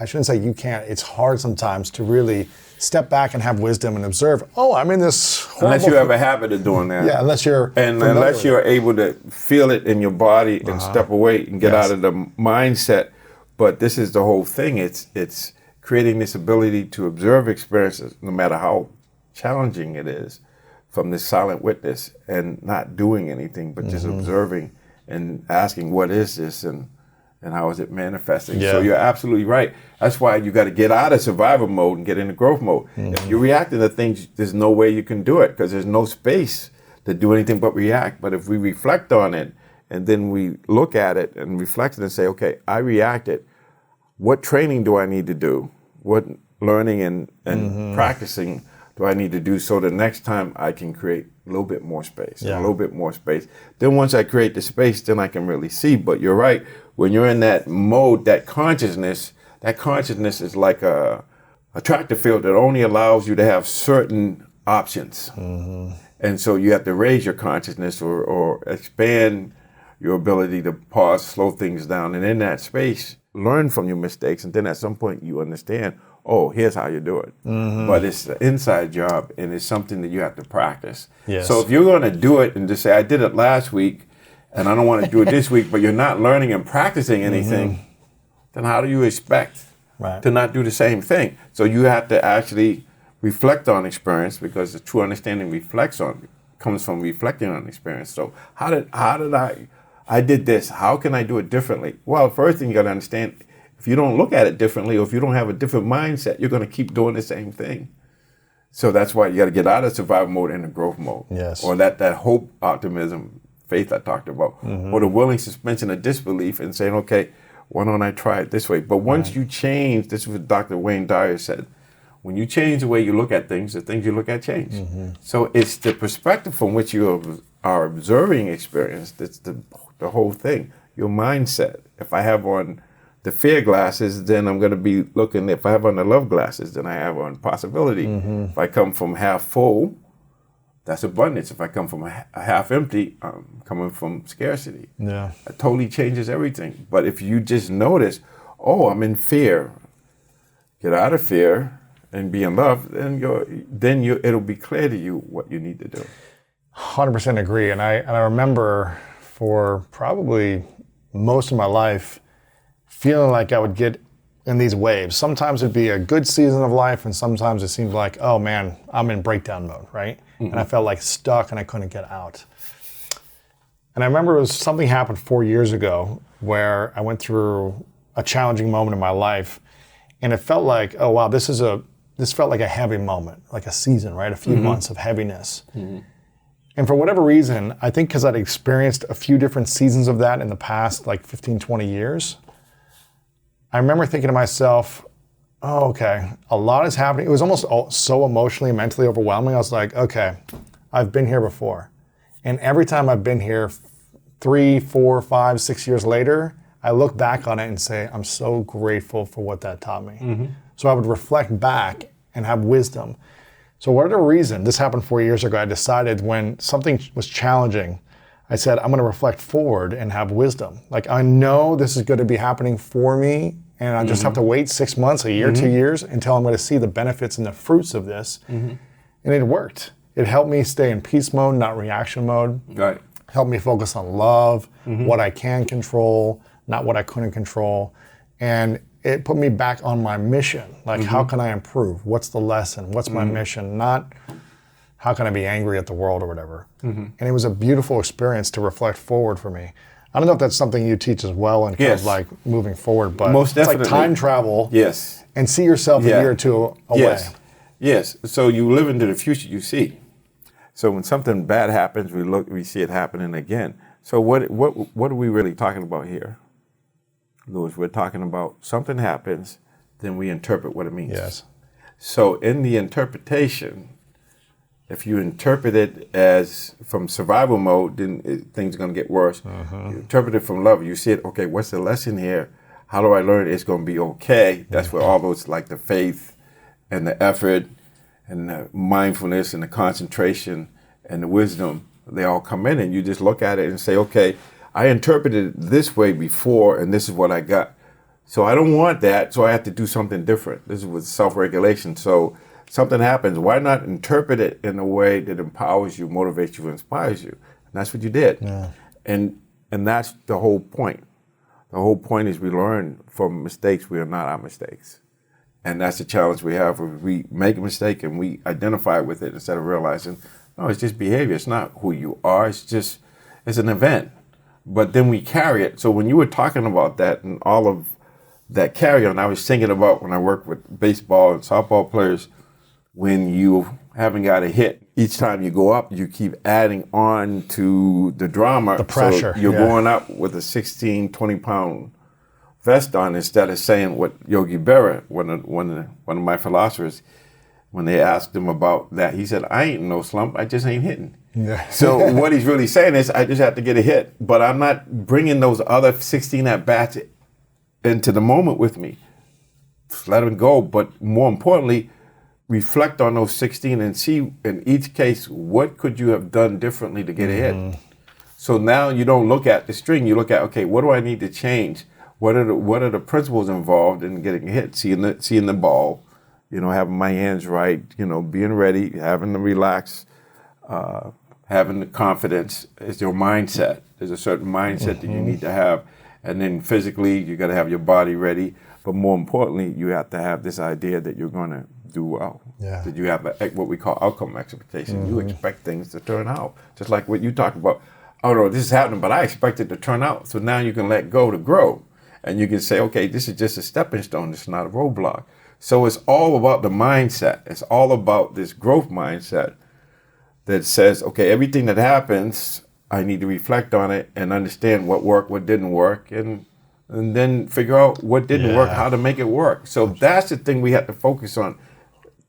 I shouldn't say you can't, it's hard sometimes to really step back and have wisdom and observe, oh, I'm in this horrible... Unless you have a habit of doing that. Yeah, unless you're... And unless you're able to feel it in your body and step away and get out of the mindset. But this is the whole thing. It's creating this ability to observe experiences, no matter how challenging it is, from this silent witness, and not doing anything, but just observing and asking, what is this, and how is it manifesting? So you're absolutely right. That's why you got to get out of survival mode and get into growth mode. If you're reacting to things, there's no way you can do it, because there's no space to do anything but react. But if we reflect on it, and then we look at it and reflect it and say, okay, I reacted. What training do I need to do? What learning and practicing do I need to do so the next time I can create a little bit more space, a little bit more space. Then once I create the space, then I can really see. But you're right, when you're in that mode, that consciousness is like a tractor field that only allows you to have certain options. And so you have to raise your consciousness or expand your ability to pause, slow things down. And in that space, learn from your mistakes, and then at some point you understand, oh, here's how you do it. But it's an inside job, and it's something that you have to practice. So if you're going to do it and just say, I did it last week, and I don't want to do it this week, but you're not learning and practicing anything, then how do you expect to not do the same thing? So you have to actually reflect on experience, because the true understanding comes from reflecting on experience. So how did I did this, how can I do it differently? Well, first thing you got to understand, if you don't look at it differently, or if you don't have a different mindset, you're going to keep doing the same thing. So that's why you got to get out of survival mode into growth mode. Or that hope, optimism, faith I talked about, or the willing suspension of disbelief, and saying, okay, why don't I try it this way? But once you change, this is what Dr. Wayne Dyer said, when you change the way you look at things, the things you look at change. So it's the perspective from which you are observing experience that's the whole thing, your mindset. If I have on the fear glasses, then I'm going to be looking, if I have on the love glasses, then I have on possibility. If I come from half full, that's abundance. If I come from a half empty, I'm coming from scarcity. Yeah. It totally changes everything. But if you just notice, oh, I'm in fear, get out of fear and be in love, then it'll be clear to you what you need to do. 100% agree. And I remember for probably most of my life feeling like I would get in these waves. Sometimes it'd be a good season of life, and sometimes it seemed like, oh man, I'm in breakdown mode, right? And I felt like stuck and I couldn't get out. And I remember something happened 4 years ago where I went through a challenging moment in my life, and it felt like, oh wow, this felt like a heavy moment, like a season, right? A few months of heaviness. And for whatever reason, I think because I'd experienced a few different seasons of that in the past, like 15, 20 years, I remember thinking to myself, oh, okay, a lot is happening. It was almost so emotionally and mentally overwhelming. I was like, okay, I've been here before. And every time I've been here 3, 4, 5, 6 years later, I look back on it and say, I'm so grateful for what that taught me. So I would reflect back and have wisdom. So whatever reason, this happened 4 years ago, I decided when something was challenging, I said, I'm gonna reflect forward and have wisdom. Like, I know this is gonna be happening for me, and I just have to wait 6 months, a year, 2 years, until I'm gonna see the benefits and the fruits of this. And it worked. It helped me stay in peace mode, not reaction mode. Right. Helped me focus on love, what I can control, not what I couldn't control. And it put me back on my mission. Like, how can I improve? What's the lesson? What's my mission? Not how can I be angry at the world or whatever. And it was a beautiful experience to reflect forward for me. I don't know if that's something you teach as well in kind of like moving forward, but Most it's definitely. like time travel. Yes. And see yourself a year or two away. Yes. So you live into the future you see. So when something bad happens, we see it happening again. So what are we really talking about here, Louis? We're talking about something happens, then we interpret what it means. Yes. So in the interpretation, if you interpret it as from survival mode, then things are going to get worse. You interpret it from love. You see it, okay, what's the lesson here? How do I learn it's going to be okay? That's where all those, like the faith and the effort and the mindfulness and the concentration and the wisdom, they all come in, and you just look at it and say, okay, I interpreted it this way before, and this is what I got. So I don't want that, so I have to do something different. This is with self-regulation. So something happens, why not interpret it in a way that empowers you, motivates you, inspires you? And that's what you did. Yeah. And that's the whole point. The whole point is we learn from mistakes. We are not our mistakes. And that's the challenge we have. We make a mistake and we identify with it instead of realizing, no, it's just behavior. It's not who you are. It's an event. But then we carry it. So when you were talking about that and all of that carry on, I was thinking about when I work with baseball and softball players, when you haven't got a hit, each time you go up, you keep adding on to the drama. The pressure. So you're going up with a 16, 20-pound vest on instead of saying what Yogi Berra, one of my philosophers, when they asked him about that, he said, I ain't in no slump, I just ain't hitting. Yeah. So what he's really saying is, I just have to get a hit, but I'm not bringing those other 16 at-bats into the moment with me. Just let them go, but more importantly, reflect on those 16 and see in each case, what could you have done differently to get a hit? So now you don't look at the string, you look at, okay, what do I need to change? What are the principles involved in getting a hit? Seeing the ball, having my hands right, being ready, having the relax, having the confidence. It's your mindset. There's a certain mindset that you need to have. And then physically, you got to have your body ready. But more importantly, you have to have this idea that you're going to do well. Yeah. That you have what we call outcome expectation. You expect things to turn out. Just like what you talked about. Oh, no, this is happening, but I expect it to turn out. So now you can let go to grow. And you can say, okay, this is just a stepping stone. It's not a roadblock. So it's all about the mindset. It's all about this growth mindset that says, okay, everything that happens, I need to reflect on it and understand what worked, what didn't work, and then figure out what didn't work, how to make it work. So that's the thing we have to focus on.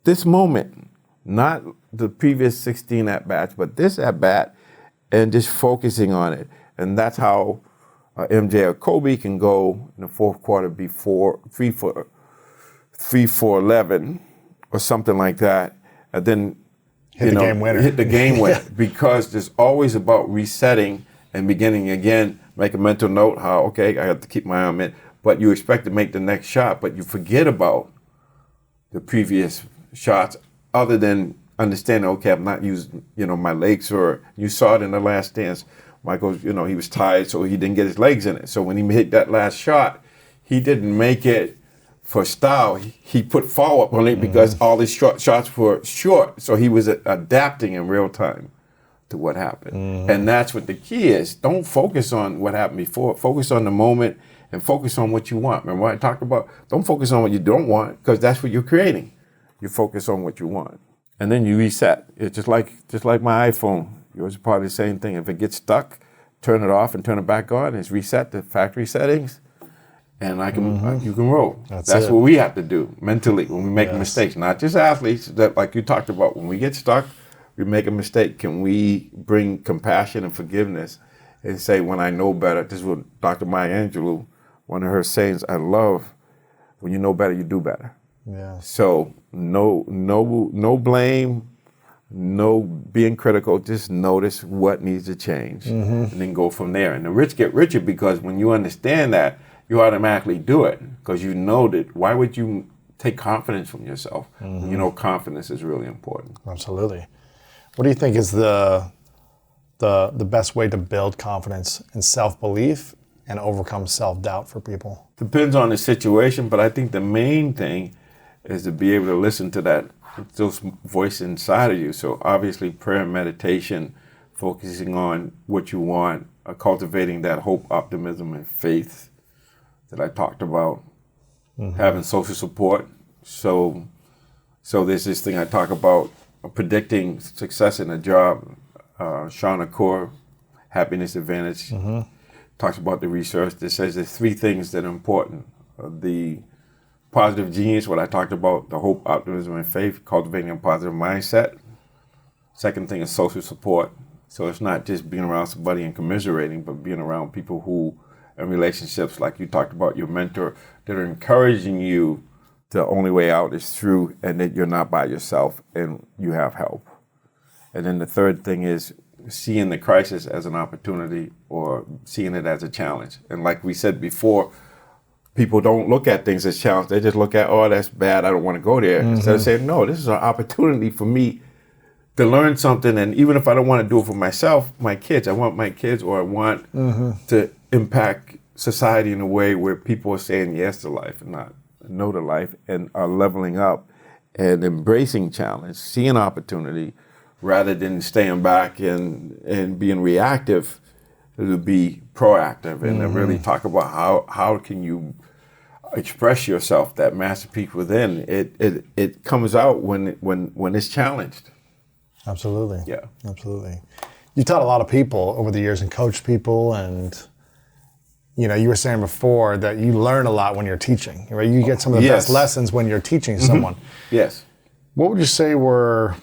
This moment, not the previous 16 at-bats, but this at-bat, and just focusing on it. And that's how MJ or Kobe can go in the fourth quarter before 3 for 11 or something like that, and then Hit the game winner. Hit the game winner because it's always about resetting and beginning again. Make a mental note how, okay, I have to keep my arm in, but you expect to make the next shot, but you forget about the previous shots other than understanding, okay, I'm not using, my legs, or you saw it in the Last Dance. Michael, he was tired, so he didn't get his legs in it. So when he hit that last shot, he didn't make it for style. He put follow-up on it because all his shots were short. So he was adapting in real time to what happened. And that's what the key is. Don't focus on what happened before. Focus on the moment and focus on what you want. Remember what I talked about? Don't focus on what you don't want, because that's what you're creating. You focus on what you want. And then you reset. It's just like my iPhone. Yours is probably the same thing. If it gets stuck, turn it off and turn it back on. It's reset to factory settings, and you can roll. That's what we have to do mentally when we make mistakes. Not just athletes, that like you talked about. When we get stuck, we make a mistake. Can we bring compassion and forgiveness and say, when I know better? This is what Dr. Maya Angelou, one of her sayings I love: when you know better, you do better. Yeah. So no blame. No being critical, just notice what needs to change and then go from there. And the rich get richer, because when you understand that, you automatically do it because you know that. Why would you take confidence from yourself? You know confidence is really important. Absolutely. What do you think is the best way to build confidence and self-belief and overcome self-doubt for people? Depends on the situation, but I think the main thing is to be able to listen to that voice inside of you. So obviously prayer and meditation, focusing on what you want, cultivating that hope, optimism, and faith that I talked about, having social support. So there's this thing I talk about, predicting success in a job. Sean Accor, Happiness Advantage, talks about the research that says there's three things that are important. The positive genius, what I talked about, the hope, optimism, and faith, cultivating a positive mindset. Second thing is social support. So it's not just being around somebody and commiserating, but being around people who, in relationships, like you talked about, your mentor, that are encouraging you the only way out is through, and that you're not by yourself and you have help. And then the third thing is seeing the crisis as an opportunity or seeing it as a challenge. And like we said before, people don't look at things as challenge. They just look at, oh, that's bad, I don't want to go there. Instead of saying, no, this is an opportunity for me to learn something. And even if I don't want to do it for myself, my kids, I want my kids, or I want to impact society in a way where people are saying yes to life and not no to life, and are leveling up and embracing challenge, seeing opportunity, rather than staying back and being reactive, to be proactive and to really talk about how can you express yourself, that masterpiece within. It comes out when it's challenged. Absolutely. Yeah. Absolutely. You taught a lot of people over the years and coached people, and you were saying before that you learn a lot when you're teaching, right? You get some of the best lessons when you're teaching someone. Yes. What would you say were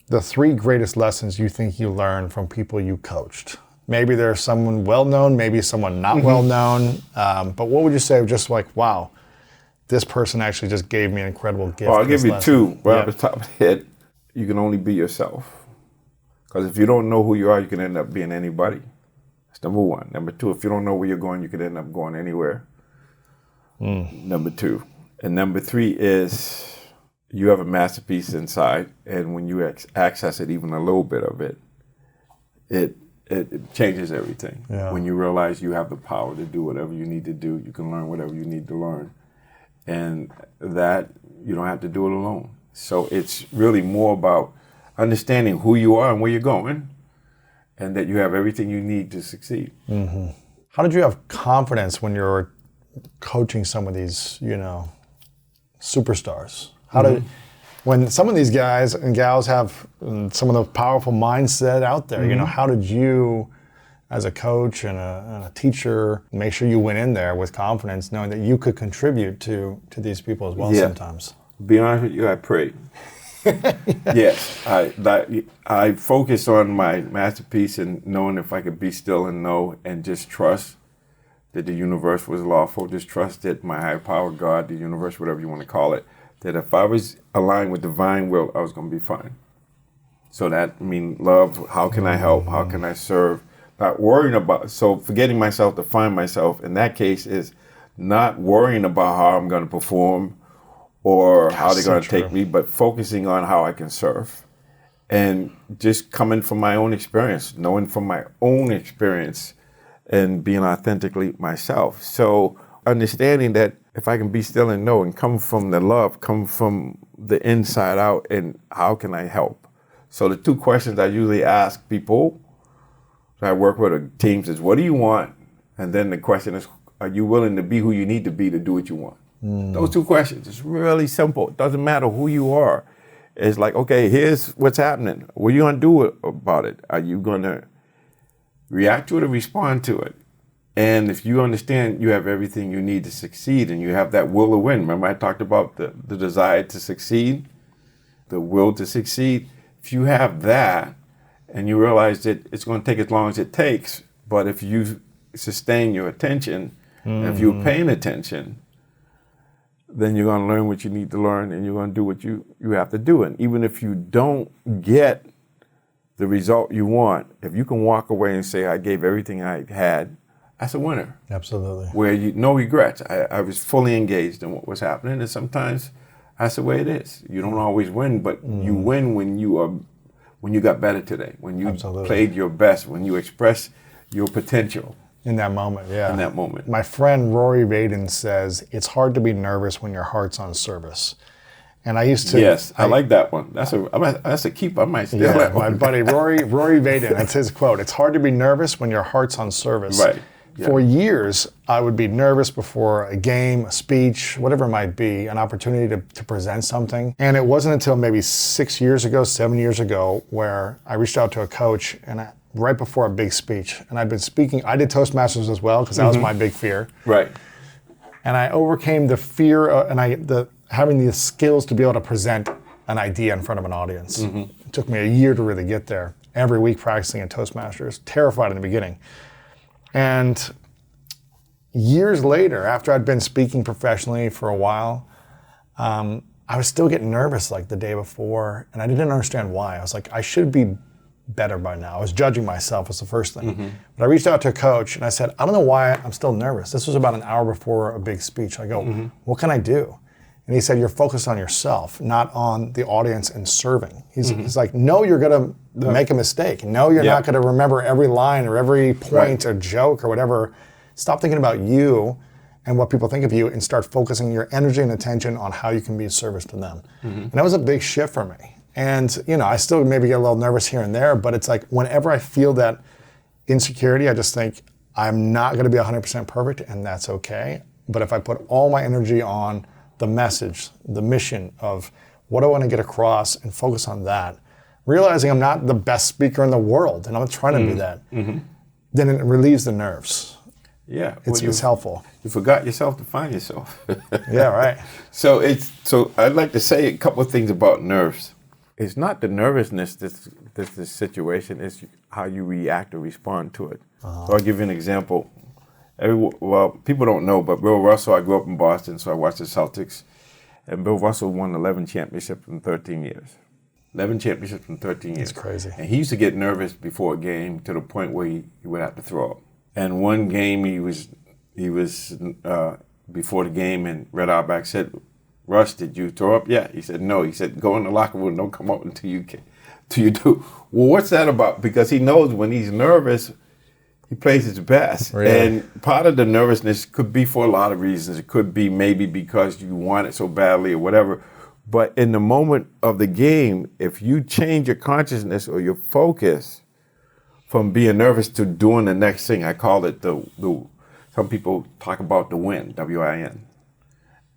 the three greatest lessons you think you learned from people you coached? Maybe there's someone well-known, maybe someone not well-known, but what would you say, just like, wow, this person actually just gave me an incredible gift? Well, I'll give you two. Right off the top of the head, you can only be yourself. Because if you don't know who you are, you can end up being anybody. That's number one. Number two, if you don't know where you're going, you could end up going anywhere. Number two. And number three is you have a masterpiece inside, and when you access it, even a little bit of it, it changes everything. Yeah. When you realize you have the power to do whatever you need to do, you can learn whatever you need to learn. And that you don't have to do it alone. So it's really more about understanding who you are and where you're going, and that you have everything you need to succeed. How did you have confidence when you were coaching some of these, superstars? When some of these guys and gals have some of the powerful mindset out there, how did you, as a coach and a teacher, make sure you went in there with confidence, knowing that you could contribute to these people as well sometimes? Be honest with you, I prayed. Yes, I focused on my masterpiece and knowing if I could be still and know and just trust that the universe was lawful, just trust that my higher power, God, the universe, whatever you want to call it, that if I was aligned with divine will, I was going to be fine. So that love, how can I help? How can I serve? Not worrying about, so forgetting myself to find myself in that case is not worrying about how I'm going to perform or how they're going to take me, but focusing on how I can serve. And just coming from my own experience, knowing from my own experience and being authentically myself. So understanding that if I can be still and know and come from the love, come from the inside out, and how can I help? So the two questions I usually ask people that I work with or teams is, what do you want? And then the question is, are you willing to be who you need to be to do what you want? Those two questions. It's really simple. It doesn't matter who you are. It's like, okay, here's what's happening. What are you going to do about it? Are you going to react to it or respond to it? And if you understand you have everything you need to succeed and you have that will to win. Remember I talked about the desire to succeed, the will to succeed. If you have that and you realize that it's going to take as long as it takes, but if you sustain your attention, and if you're paying attention, then you're going to learn what you need to learn and you're going to do what you have to do. And even if you don't get the result you want, if you can walk away and say, I gave everything I had, that's a winner. Absolutely. Where no regrets. I was fully engaged in what was happening, and sometimes that's the way it is. You don't always win, but you win when you got better today, when you played your best, when you expressed your potential. In that moment, yeah. In that moment. My friend Rory Vaden says, it's hard to be nervous when your heart's on service. And I used to... Yes, I like that one. That's a keep. I might steal that one. My buddy Rory Vaden, that's his quote. It's hard to be nervous when your heart's on service. Right. Yeah. For years, I would be nervous before a game, a speech, whatever it might be, an opportunity to present something. And it wasn't until maybe 7 years ago, where I reached out to a coach and right before a big speech. And I'd been speaking, I did Toastmasters as well, because that was my big fear. Right. And I overcame the fear having the skills to be able to present an idea in front of an audience. It took me a year to really get there. Every week practicing in Toastmasters, terrified in the beginning. And years later, after I'd been speaking professionally for a while, I was still getting nervous like the day before, and I didn't understand why. I was like, I should be better by now. I was judging myself was the first thing. But I reached out to a coach and I said, I don't know why I'm still nervous. This was about an hour before a big speech. I go, what can I do? And he said, you're focused on yourself, not on the audience and serving. He's like, no, you're going to make a mistake. No, you're not going to remember every line or every point or joke or whatever. Stop thinking about you and what people think of you and start focusing your energy and attention on how you can be of service to them. And that was a big shift for me. And, I still maybe get a little nervous here and there, but it's like whenever I feel that insecurity, I just think I'm not going to be 100% perfect, and that's okay. But if I put all my energy on the message, the mission of what I want to get across and focus on that, realizing I'm not the best speaker in the world, and I'm not trying to be that, then it relieves the nerves. Yeah. It's helpful. You forgot yourself to find yourself. Yeah, right. So I'd like to say a couple of things about nerves. It's not the nervousness that's the situation, it's how you react or respond to it. So I'll give you an example. People don't know, but Bill Russell, I grew up in Boston, so I watched the Celtics. And Bill Russell won 11 championships in 13 years. 11 championships in 13 years. That's crazy. And he used to get nervous before a game to the point where he would have to throw up. And one game he was before the game, and Red Auerbach said, Russ, did you throw up? Yeah. He said, no. He said, go in the locker room. Don't come out until you do. Well, what's that about? Because he knows when he's nervous, he plays his best. Really? And part of the nervousness could be for a lot of reasons. It could be maybe because you want it so badly or whatever. But in the moment of the game, if you change your consciousness or your focus from being nervous to doing the next thing, I call it some people talk about the win, W-I-N.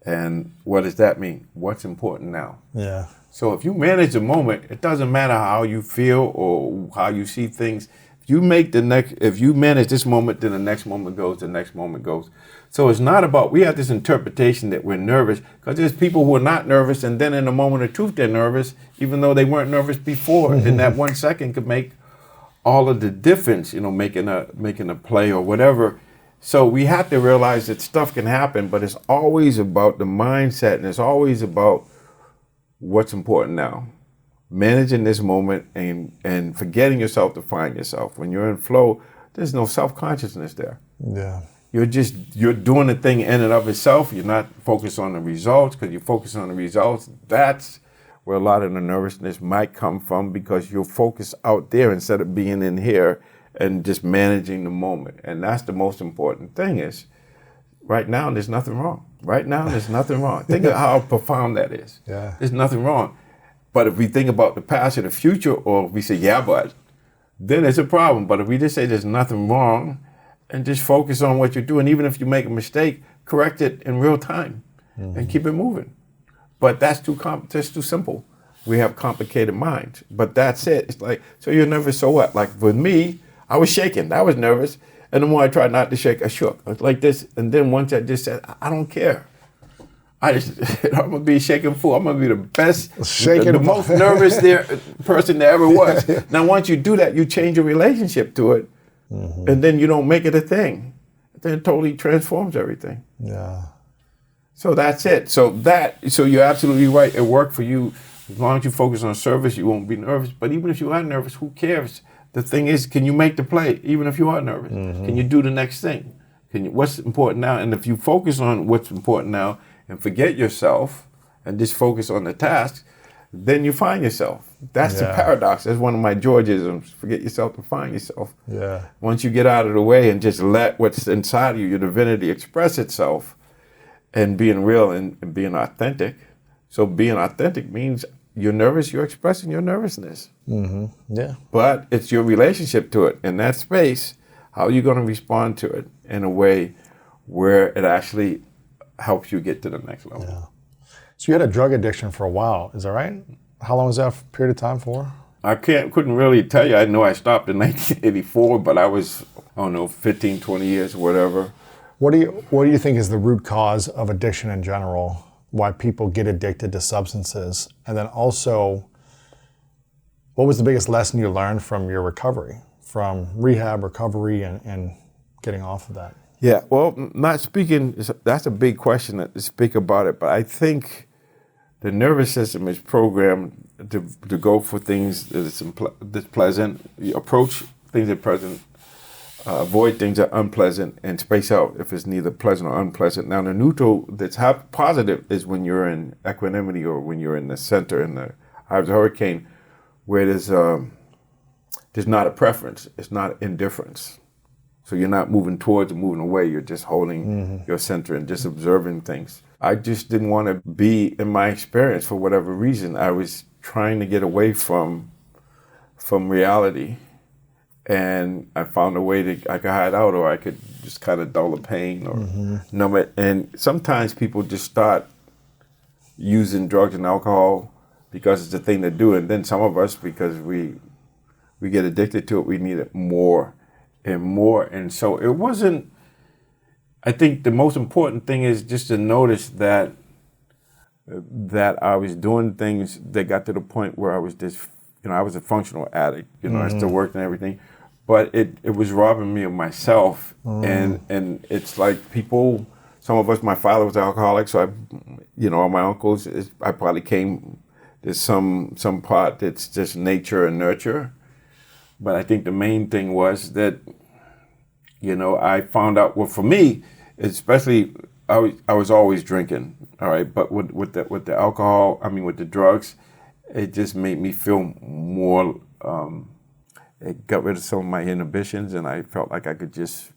And what does that mean? What's important now? Yeah. So if you manage the moment, it doesn't matter how you feel or how you see things. If you manage this moment, then the next moment goes. So it's not about, we have this interpretation that we're nervous, because there's people who are not nervous, and then in the moment of truth, they're nervous, even though they weren't nervous before. And that 1 second could make all of the difference, making a play or whatever. So we have to realize that stuff can happen, but it's always about the mindset, and it's always about what's important now. managing this moment and forgetting yourself to find yourself. When you're in flow, there's no self-consciousness there. Yeah. You're doing the thing in and of itself. You're not focused on the results, because you focus on the results. That's where a lot of the nervousness might come from, because you're focused out there instead of being in here and just managing the moment. And that's the most important thing is, right now, there's nothing wrong. Right now, there's nothing wrong. Think of how profound that is. Yeah. There's nothing wrong. But if we think about the past or the future, or if we say, yeah, but, then it's a problem. But if we just say there's nothing wrong and just focus on what you're doing, even if you make a mistake, correct it in real time and keep it moving. But that's too simple. We have complicated minds. But that's it. It's like, so you're nervous, so what? Like with me, I was shaking. I was nervous. And the more I tried not to shake, I shook. I was like this. And then once I just said, I don't care. I'm going to be a shaking fool. I'm going to be the best, the most nervous person there ever was. Now, once you do that, you change your relationship to it. And then you don't make it a thing. Then it totally transforms everything. Yeah. So that's it. So you're absolutely right. It worked for you. As long as you focus on service, you won't be nervous. But even if you are nervous, who cares? The thing is, can you make the play, even if you are nervous? Can you do the next thing? What's important now? And if you focus on what's important now and forget yourself and just focus on the task, then you find yourself. That's the paradox. That's one of my Georgisms. Forget yourself to find yourself. Yeah. Once you get out of the way and just let what's inside of you, your divinity, express itself, and being real and being authentic. So being authentic means you're nervous, you're expressing your nervousness. Yeah. But it's your relationship to it. In that space, how are you going to respond to it in a way where it actually helps you get to the next level? Yeah. So you had a drug addiction for a while, is that right? How long was that period of time for? I couldn't really tell you. I know I stopped in 1984, but I was, 15, 20 years, whatever. What do you think is the root cause of addiction in general? Why people get addicted to substances? And then also, what was the biggest lesson you learned from your recovery, from rehab, recovery, and getting off of that? Yeah, well, not speaking, that's a big question to speak about it, but I think the nervous system is programmed to go for things that's pleasant. You approach things that are pleasant, avoid things that are unpleasant, and space out if it's neither pleasant or unpleasant. Now, the neutral that's positive is when you're in equanimity, or when you're in the center in the eye of the hurricane, where there's not a preference. It's not indifference. So you're not moving towards or moving away. You're just holding your center and just observing things. I just didn't want to be in my experience for whatever reason. I was trying to get away from reality. And I found a way that I could hide out, or I could just kind of dull the pain or numb it. And sometimes people just start using drugs and alcohol because it's the thing to do. And then some of us, because we get addicted to it, we need it more and more. And so it wasn't, I think the most important thing is just to notice that I was doing things that got to the point where I was just, I was a functional addict, I still worked and everything, but it was robbing me of myself. And it's like people, some of us, my father was alcoholic, so all my uncles, I probably there's some part that's just nature and nurture. But I think the main thing was that, I found out, well, for me, especially, I was always drinking, all right, but with the alcohol, with the drugs, it just made me feel more, it got rid of some of my inhibitions, and I felt like I could just,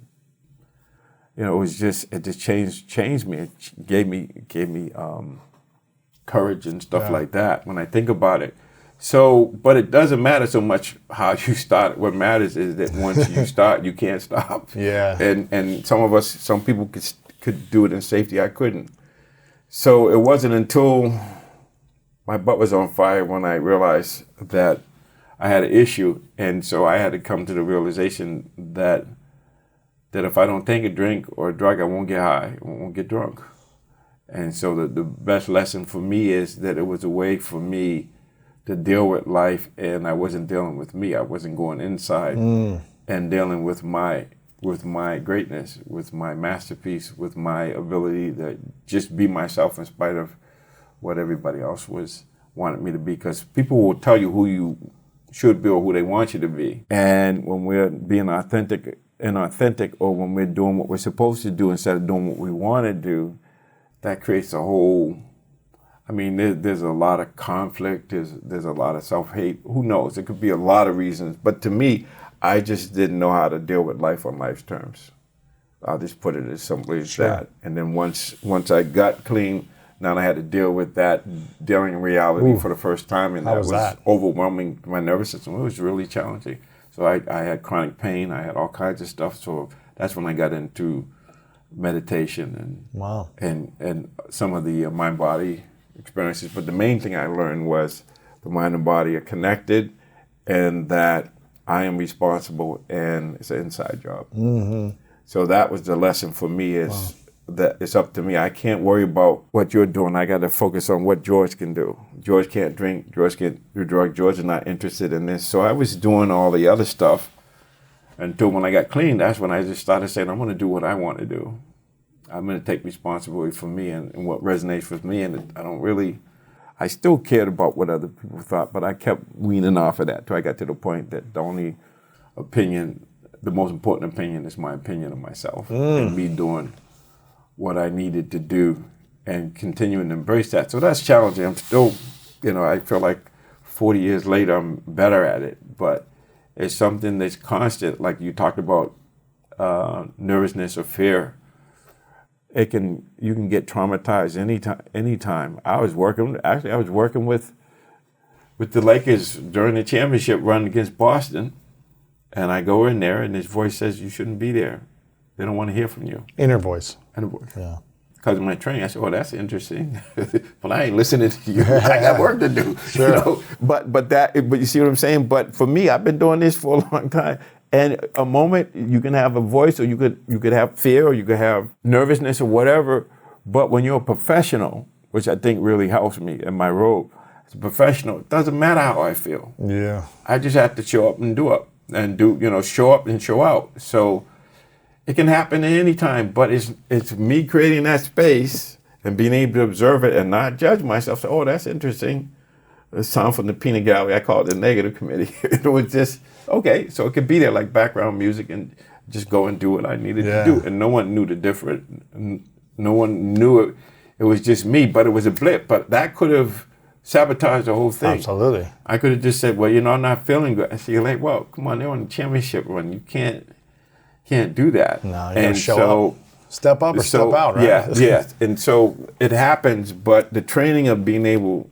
it just changed me. It gave me courage and stuff like that when I think about it. So, but it doesn't matter so much how you start. What matters is that once you start, you can't stop. Yeah. And some people could do it in safety. I couldn't. So it wasn't until my butt was on fire when I realized that I had an issue. And so I had to come to the realization that if I don't take a drink or a drug, I won't get high, I won't get drunk. And so the best lesson for me is that it was a way for me to deal with life, and I wasn't dealing with me. I wasn't going inside and dealing with my greatness, with my masterpiece, with my ability to just be myself in spite of what everybody else was wanted me to be, because people will tell you who you should be or who they want you to be. And when we're being authentic, or when we're doing what we're supposed to do instead of doing what we want to do, that creates a whole, I mean, there's a lot of conflict, there's a lot of self-hate. Who knows? It could be a lot of reasons. But to me, I just didn't know how to deal with life on life's terms. I'll just put it as simply as that. And then once I got clean, now I had to deal with that, dealing in reality for the first time, and that was overwhelming my nervous system. It was really challenging. So I had chronic pain, I had all kinds of stuff. So that's when I got into meditation and some of the mind-body experiences. But the main thing I learned was the mind and body are connected, and that I am responsible, and it's an inside job. So that was the lesson for me, is that it's up to me. I can't worry about what you're doing. I got to focus on what George can do. George can't drink. George can't do drugs. George is not interested in this. So I was doing all the other stuff until when I got clean. That's when I just started saying, I'm going to do what I want to do. I'm going to take responsibility for me and what resonates with me. And I still cared about what other people thought, but I kept weaning off of that till I got to the point that the only opinion, the most important opinion, is my opinion of myself and me doing what I needed to do and continuing to embrace that. So that's challenging. I'm still, I feel like 40 years later, I'm better at it, but it's something that's constant. Like you talked about nervousness or fear. You can get traumatized anytime. I was working with the Lakers during the championship run against Boston, and I go in there and this voice says, you shouldn't be there. They don't want to hear from you. Inner voice. Yeah. Because of my training, I said, that's interesting. But I ain't listening to you. I got work to do. Sure. But you see what I'm saying? But for me, I've been doing this for a long time. And a moment you can have a voice, or you could have fear, or you could have nervousness or whatever. But when you're a professional, which I think really helps me in my role as a professional, it doesn't matter how I feel. Yeah. I just have to show up and show up and show out. So it can happen at any time, but it's me creating that space and being able to observe it and not judge myself. So, that's interesting. The sound from the peanut gallery, I call it the negative committee. It was just, okay, so it could be there like background music and just go and do what I needed to do. And no one knew the difference. No one knew it. It was just me, but it was a blip. But that could have sabotaged the whole thing. Absolutely. I could have just said, I'm not feeling good. I said, you're like, well, come on, they're on the championship run. You can't do that. No, you gotta show up. Step up or step out, right? Yeah. And so it happens, but the training of being able,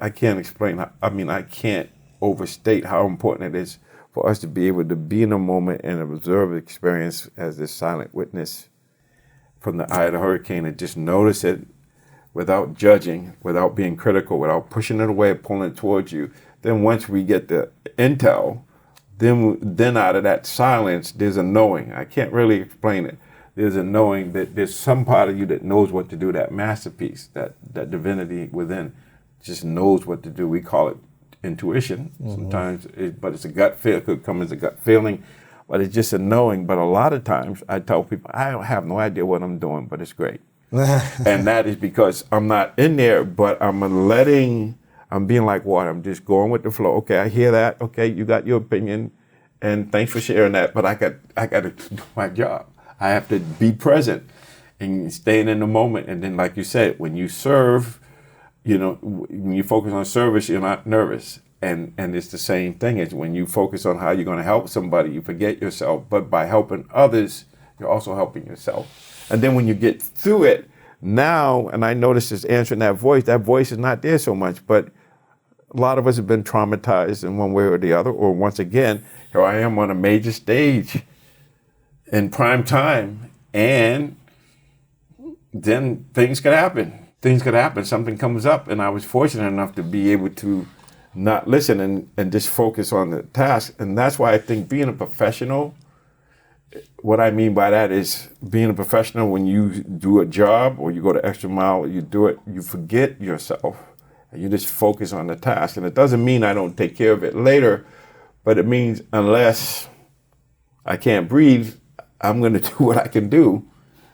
I can't explain. I can't overstate how important it is for us to be able to be in a moment and observe the experience as this silent witness from the eye of the hurricane, and just notice it without judging, without being critical, without pushing it away, pulling it towards you. Then once we get the intel, then out of that silence, there's a knowing. I can't really explain it. There's a knowing that there's some part of you that knows what to do, that masterpiece, that divinity within just knows what to do. We call it intuition sometimes, but it's a gut feel. It could come as a gut feeling, but it's just a knowing. But a lot of times I tell people, I don't have no idea what I'm doing, but it's great. And that is because I'm not in there, but I'm being like water. I'm just going with the flow. Okay, I hear that. Okay, you got your opinion, and thanks for sharing that. But I got to do my job. I have to be present and staying in the moment. And then, like you said, when you serve, when you focus on service, you're not nervous. And it's the same thing as when you focus on how you're going to help somebody, you forget yourself. But by helping others, you're also helping yourself. And then when you get through it, now, and I notice this answering that voice is not there so much, but a lot of us have been traumatized in one way or the other, or once again, here I am on a major stage in prime time, and then things could happen. Something comes up, and I was fortunate enough to be able to not listen and just focus on the task. And that's why I think being a professional, what I mean by that is being a professional, when you do a job or you go the extra mile, or you do it, you forget yourself and you just focus on the task. And it doesn't mean I don't take care of it later, but it means unless I can't breathe, I'm going to do what I can do.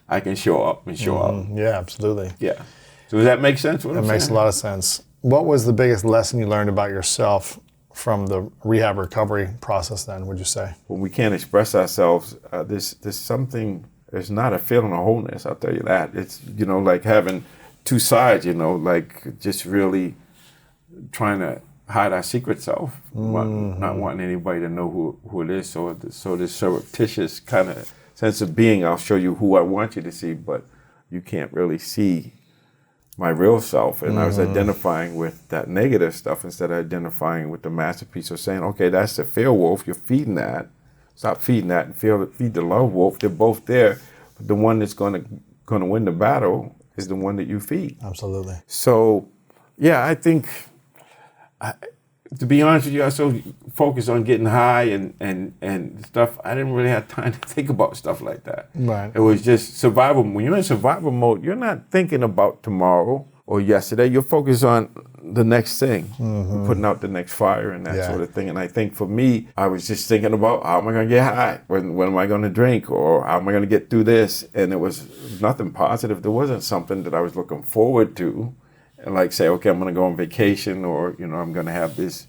I can show up and show out. Yeah, absolutely. Yeah. So does that make sense? It makes a lot of sense. What was the biggest lesson you learned about yourself from the rehab recovery process then, would you say? When we can't express ourselves, there's something, there's not a feeling of wholeness, I'll tell you that. It's, like having two sides, like just really trying to hide our secret self, not wanting anybody to know who it is. So this surreptitious kind of sense of being, I'll show you who I want you to see, but you can't really see my real self. And I was identifying with that negative stuff instead of identifying with the masterpiece of saying, okay, that's the fear wolf, you're feeding that. Stop feeding that and feed the love wolf. They're both there, but the one that's gonna win the battle is the one that you feed. Absolutely. So, yeah, I think, to be honest with you, I was so focused on getting high and stuff, I didn't really have time to think about stuff like that. Right. It was just survival. When you're in survival mode, you're not thinking about tomorrow or yesterday. You're focused on the next thing, putting out the next fire and that sort of thing. And I think for me, I was just thinking about, how am I going to get high? When am I going to drink? Or how am I going to get through this? And it was nothing positive. There wasn't something that I was looking forward to. And like say, okay, I'm going to go on vacation, or, I'm going to have this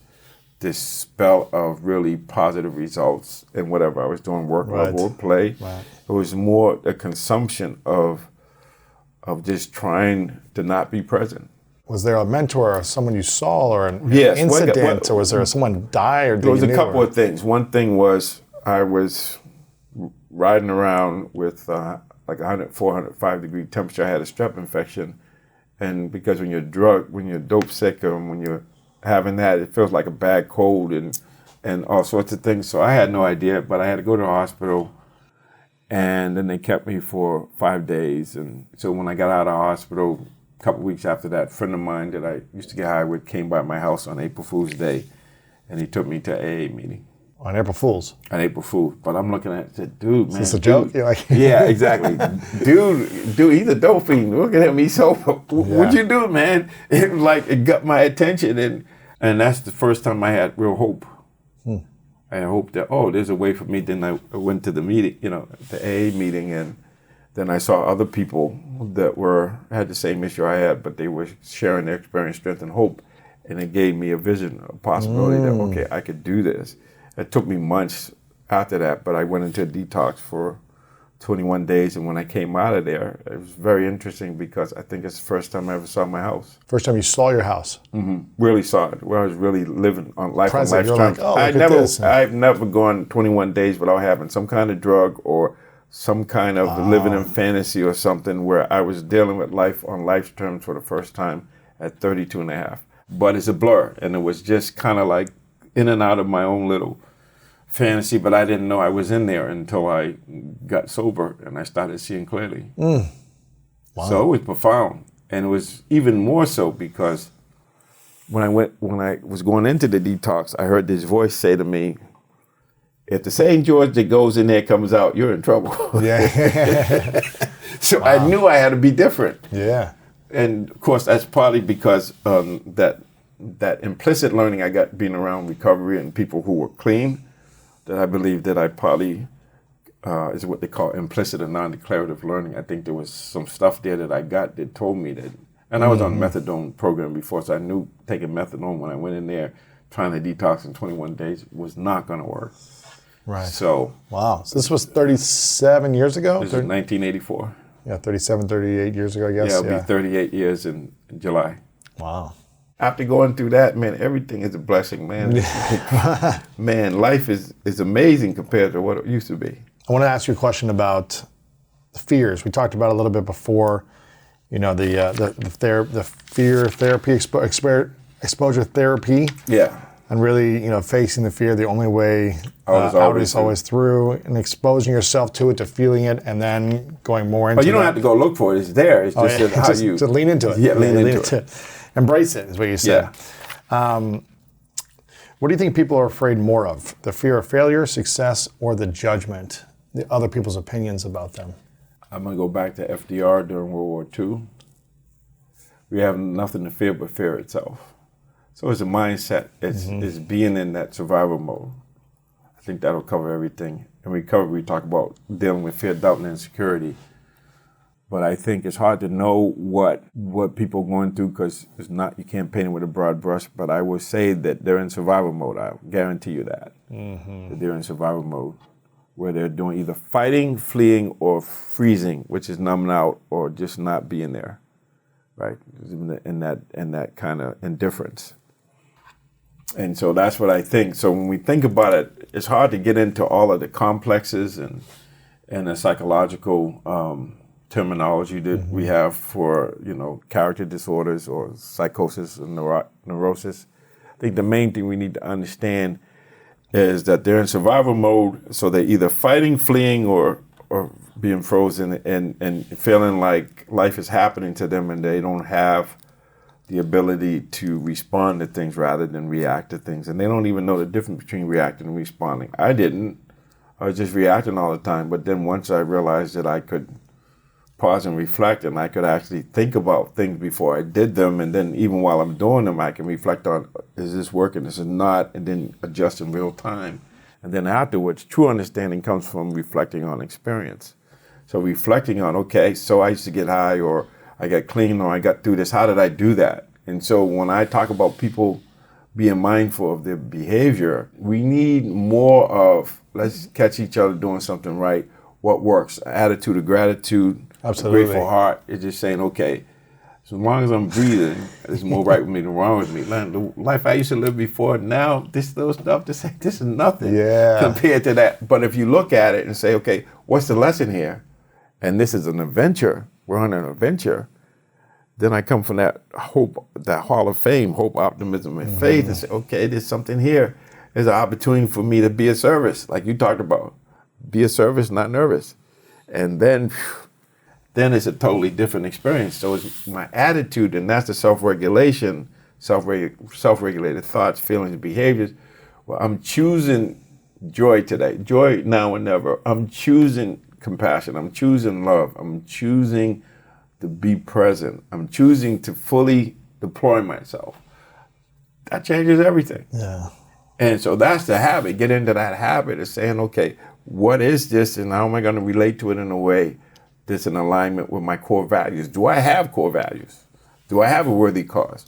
spell of really positive results in whatever I was doing, work, love, or play. Right. It was more a consumption of just trying to not be present. Was there a mentor or someone you saw or an Yes, incident, or was there someone die? Or there was a couple of things. One thing was I was riding around with like 104, 105 degree temperature. I had a strep infection. And because when you're dope sick, or when you're having that, it feels like a bad cold and all sorts of things. So I had no idea, but I had to go to the hospital, and then they kept me for 5 days. And so when I got out of the hospital, a couple of weeks after that, a friend of mine that I used to get high with came by my house on April Fool's Day, and he took me to an AA meeting. On April Fool's? On April Fool's. But I'm looking at it and said, dude, man. Is this a joke? You're like yeah, exactly. dude, he's a dope fiend. Look at me sober. What'd you do, man? It got my attention. And that's the first time I had real hope. I had hope that, there's a way for me. Then I went to the meeting, the AA meeting, and then I saw other people that had the same issue I had, but they were sharing their experience, strength, and hope. And it gave me a vision, a possibility that, okay, I could do this. It took me months after that, but I went into a detox for 21 days. And when I came out of there, it was very interesting because I think it's the first time I ever saw my house. First time you saw your house? Really saw it, where I was really living on life on Present. life's terms. Like, I've never gone 21 days without having some kind of drug or some kind of living in fantasy or something, where I was dealing with life on life's terms for the first time at 32 and a half. But it's a blur, and it was just kind of like in and out of my own little fantasy, but I didn't know I was in there until I got sober and I started seeing clearly. Wow. So it was profound, and it was even more so because when I was going into the detox, I heard this voice say to me, if the St. George that goes in there comes out, you're in trouble. Yeah. So wow. I knew I had to be different. Yeah. And of course, that's partly because that implicit learning I got being around recovery and people who were clean, that I believe that I partly is what they call implicit and non-declarative learning. I think there was some stuff there that I got that told me that, and I was on methadone program before, so I knew taking methadone when I went in there trying to detox in 21 days was not going to work. Right. So. Wow. So this was 37 years ago? This is 1984. Yeah, 37, 38 years ago, I guess. Yeah, it'll be 38 years in July. Wow. After going through that, man, everything is a blessing, man. Man, life is amazing compared to what it used to be. I want to ask you a question about the fears. We talked about it a little bit before, the fear therapy, exposure therapy. Yeah. And really, facing the fear, the only way out is always through, and exposing yourself to it, to feeling it, and then going more into it. But you don't have to go look for it. It's there. It's just how you... To lean into it. Yeah, lean into it. Embrace it, is what you said. Yeah. What do you think people are afraid more of? The fear of failure, success, or the judgment, the other people's opinions about them? I'm going to go back to FDR during World War II. We have nothing to fear but fear itself. So it's a mindset. It's being in that survival mode. I think that'll cover everything. In recovery, we talk about dealing with fear, doubt, and insecurity. But I think it's hard to know what people are going through because it's not, you can't paint it with a broad brush. But I will say that they're in survival mode. I guarantee you that. That they're in survival mode, where they're doing either fighting, fleeing, or freezing, which is numbing out or just not being there, right? In that kind of indifference. And so that's what I think. So when we think about it, it's hard to get into all of the complexes and the psychological terminology that we have for, character disorders or psychosis and neurosis. I think the main thing we need to understand is that they're in survival mode, so they're either fighting, fleeing, or being frozen and feeling like life is happening to them and they don't have the ability to respond to things rather than react to things. And they don't even know the difference between reacting and responding. I didn't. I was just reacting all the time. But then once I realized that I could pause and reflect and I could actually think about things before I did them, and then even while I'm doing them, I can reflect on, is this working, is it not, and then adjust in real time. And then afterwards, true understanding comes from reflecting on experience. So reflecting on, okay, so I used to get high, or I got clean, or I got through this. How did I do that? And so when I talk about people being mindful of their behavior, we need more of, let's catch each other doing something right. What works? Attitude of gratitude, Absolutely. a grateful heart is just saying, okay, as long as I'm breathing, there's more right with me than wrong with me. Man, the life I used to live before, now this little stuff, this is nothing compared to that. But if you look at it and say, okay, what's the lesson here? And this is an adventure. We're on an adventure. Then I come from that hope, that hall of fame, hope, optimism, and faith, and say, okay, there's something here. There's an opportunity for me to be of service, like you talked about. Be of service, not nervous. And then it's a totally different experience. So it's my attitude, and that's the self-regulation, self-regulated thoughts, feelings, behaviors. Well, I'm choosing joy today, joy now and never. I'm choosing compassion. I'm choosing love. I'm choosing to be present. I'm choosing to fully deploy myself. That changes everything. Yeah. And so that's the habit. Get into that habit of saying, okay, what is this, and how am I going to relate to it in a way that's in alignment with my core values? Do I have core values? Do I have a worthy cause?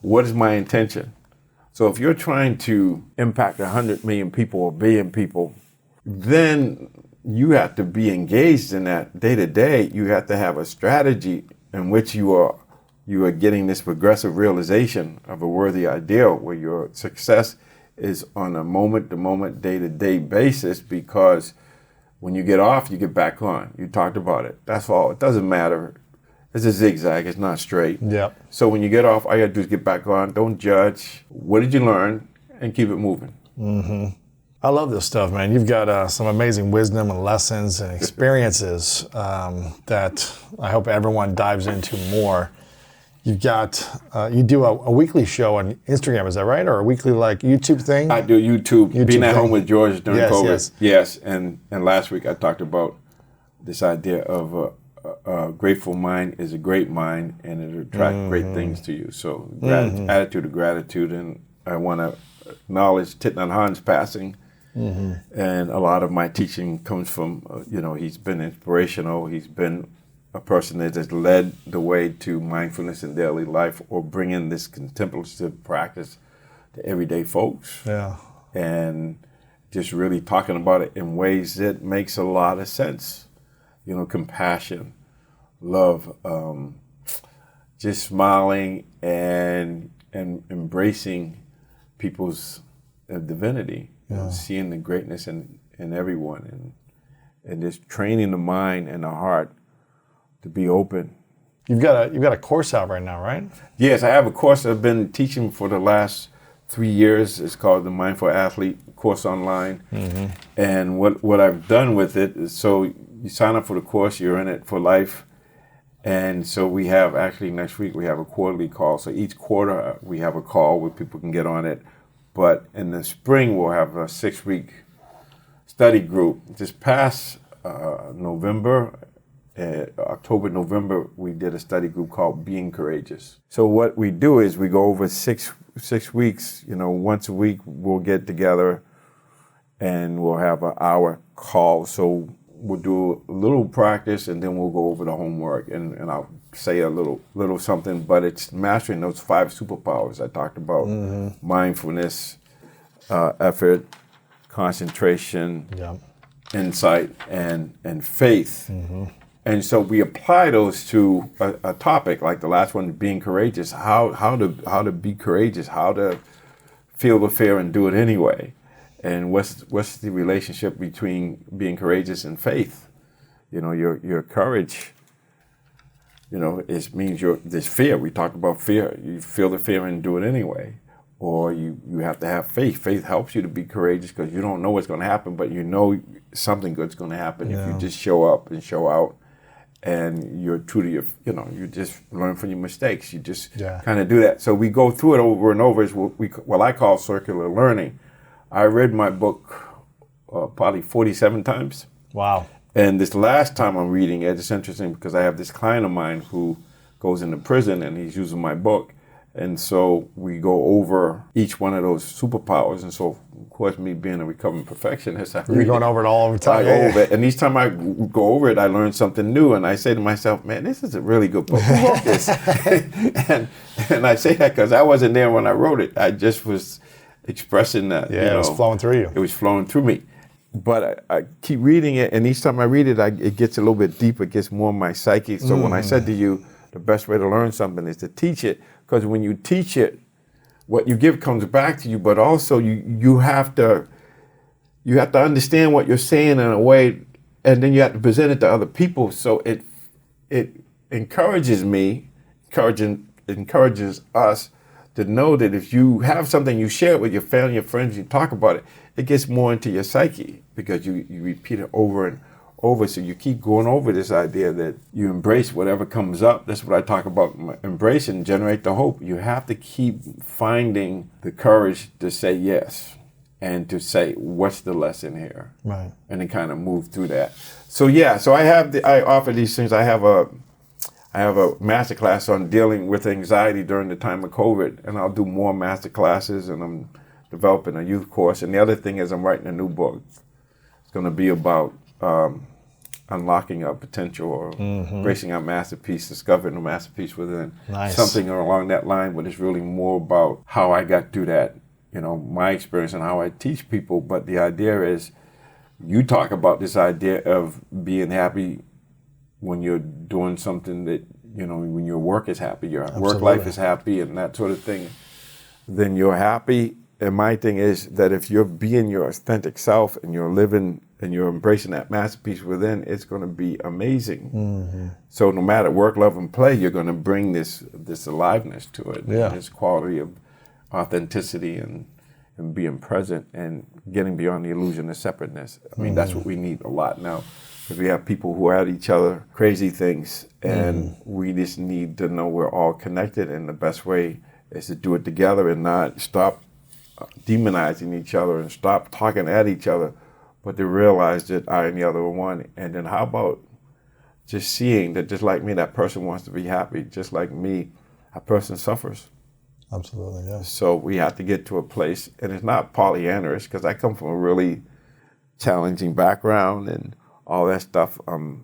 What is my intention? So if you're trying to impact 100 million people or billion people, then you have to be engaged in that day to day. You have to have a strategy in which you are getting this progressive realization of a worthy ideal, where your success is on a moment-to-moment, day-to-day basis, because when you get off, you get back on. You talked about it. That's all. It doesn't matter. It's a zigzag. It's not straight. Yep. So when you get off, all you got to do is get back on. Don't judge. What did you learn? And keep it moving. Mm-hmm. I love this stuff, man. You've got some amazing wisdom and lessons and experiences that I hope everyone dives into more. You've got, you do a weekly show on Instagram, is that right? Or a weekly YouTube thing? I do YouTube being at home with George during COVID. Yes. And last week I talked about this idea of a grateful mind is a great mind, and it attracts great things to you. So attitude of gratitude, and I want to acknowledge Thich Nhat Hanh's passing. And a lot of my teaching comes from, he's been inspirational. He's been a person that has led the way to mindfulness in daily life, or bringing this contemplative practice to everyday folks. Yeah. And just really talking about it in ways that makes a lot of sense. Compassion, love, just smiling and embracing people's divinity, seeing the greatness in everyone, and just training the mind and the heart to be open. You've got a course out right now, right? Yes, I have a course I've been teaching for the last 3 years. It's called the Mindful Athlete Course Online. And what I've done with it is, so you sign up for the course, you're in it for life. And so we have, actually next week, we have a quarterly call. So each quarter we have a call where people can get on it. But in the spring, we'll have a 6-week study group. This past November, October, November, we did a study group called Being Courageous. So what we do is we go over six weeks, once a week we'll get together and we'll have an hour call. So we'll do a little practice, and then we'll go over the homework, and I'll say a little something. But it's mastering those 5 superpowers I talked about: mindfulness, effort, concentration, insight, and faith. And so we apply those to a topic like the last one, being courageous. How to be courageous? How to feel the fear and do it anyway? And what's the relationship between being courageous and faith? You know, your courage, you know, it means there's fear. We talked about fear. You feel the fear and do it anyway. Or you have to have faith. Faith helps you to be courageous because you don't know what's going to happen, but you know something good's going to happen if you just show up and show out, and you're true to your, you know, you just learn from your mistakes. You just kind of do that. So we go through it over and over. It's what I call circular learning. I read my book probably 47 times. Wow. And this last time I'm reading it, it's interesting because I have this client of mine who goes into prison and he's using my book. And so we go over each one of those superpowers. And so, of course, me being a recovering perfectionist, You're going over it all the time. I go over it. And each time I go over it, I learn something new. And I say to myself, man, this is a really good book. Who wrote this? and I say that because I wasn't there when I wrote it. I just was expressing that. Yeah, it was flowing through you. It was flowing through me. But I keep reading it, and each time I read it, it gets a little bit deeper. It gets more in my psyche. So when I said to you, the best way to learn something is to teach it, because when you teach it, what you give comes back to you. But also, you have to understand what you're saying in a way, and then you have to present it to other people. So it encourages me, encourages us to know that if you have something, you share it with your family, your friends, you talk about it, it gets more into your psyche because you repeat it over and over. So you keep going over this idea that you embrace whatever comes up. That's what I talk about, embrace and generate the hope. You have to keep finding the courage to say yes and to say, what's the lesson here? Right. And then kind of move through that. So yeah, so I offer these things. I have a masterclass on dealing with anxiety during the time of COVID, and I'll do more masterclasses, and I'm developing a youth course. And the other thing is I'm writing a new book. It's going to be about unlocking our potential, or embracing our masterpiece, discovering the masterpiece within. Nice. Something along that line, but it's really more about how I got through that, you know, my experience and how I teach people. But the idea is, you talk about this idea of being happy when you're doing something that, you know, when your work is happy, your work life is happy and that sort of thing, then you're happy. And my thing is that if you're being your authentic self and you're living and you're embracing that masterpiece within, it's going to be amazing. So no matter work, love, and play, you're going to bring this aliveness to it, this quality of authenticity and being present and getting beyond the illusion of separateness. I mean, that's what we need a lot now. Because we have people who are at each other, crazy things, and we just need to know we're all connected, and the best way is to do it together and not stop demonizing each other and stop talking at each other, but to realize that I and the other are one. And then how about just seeing that just like me, that person wants to be happy, just like me, that person suffers. Absolutely, yes. So we have to get to a place, and it's not Pollyannish, because I come from a really challenging background and all that stuff. I'm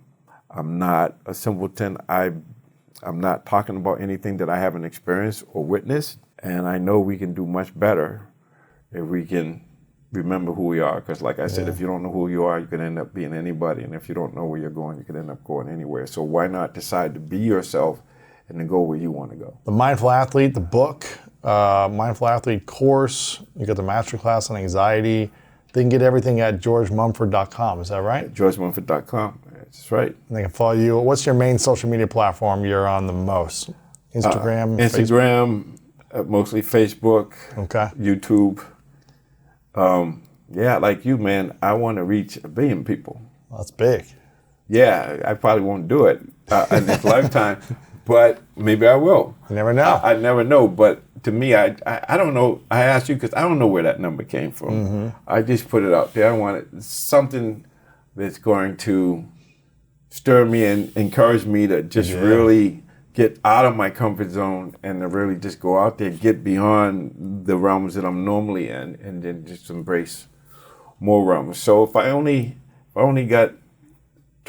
not a simpleton. I'm not talking about anything that I haven't experienced or witnessed. And I know we can do much better if we can remember who we are. Because like I said, if you don't know who you are, you can end up being anybody. And if you don't know where you're going, you can end up going anywhere. So why not decide to be yourself and to go where you want to go? The Mindful Athlete, the book, Mindful Athlete course, you got the masterclass on anxiety. They can get everything at georgemumford.com. Is that right? georgemumford.com. That's right. And they can follow you. What's your main social media platform you're on the most? Instagram? Instagram, mostly Facebook, YouTube. Yeah, like you, man, I want to reach 1 billion people. Well, that's big. Yeah, I probably won't do it in this lifetime, but maybe I will. You never know. I never know, but to me, I don't know. I asked you because I don't know where that number came from. I just put it out there. I wanted something that's going to stir me and encourage me to just really get out of my comfort zone and to really just go out there, get beyond the realms that I'm normally in, and then just embrace more realms. So if I only got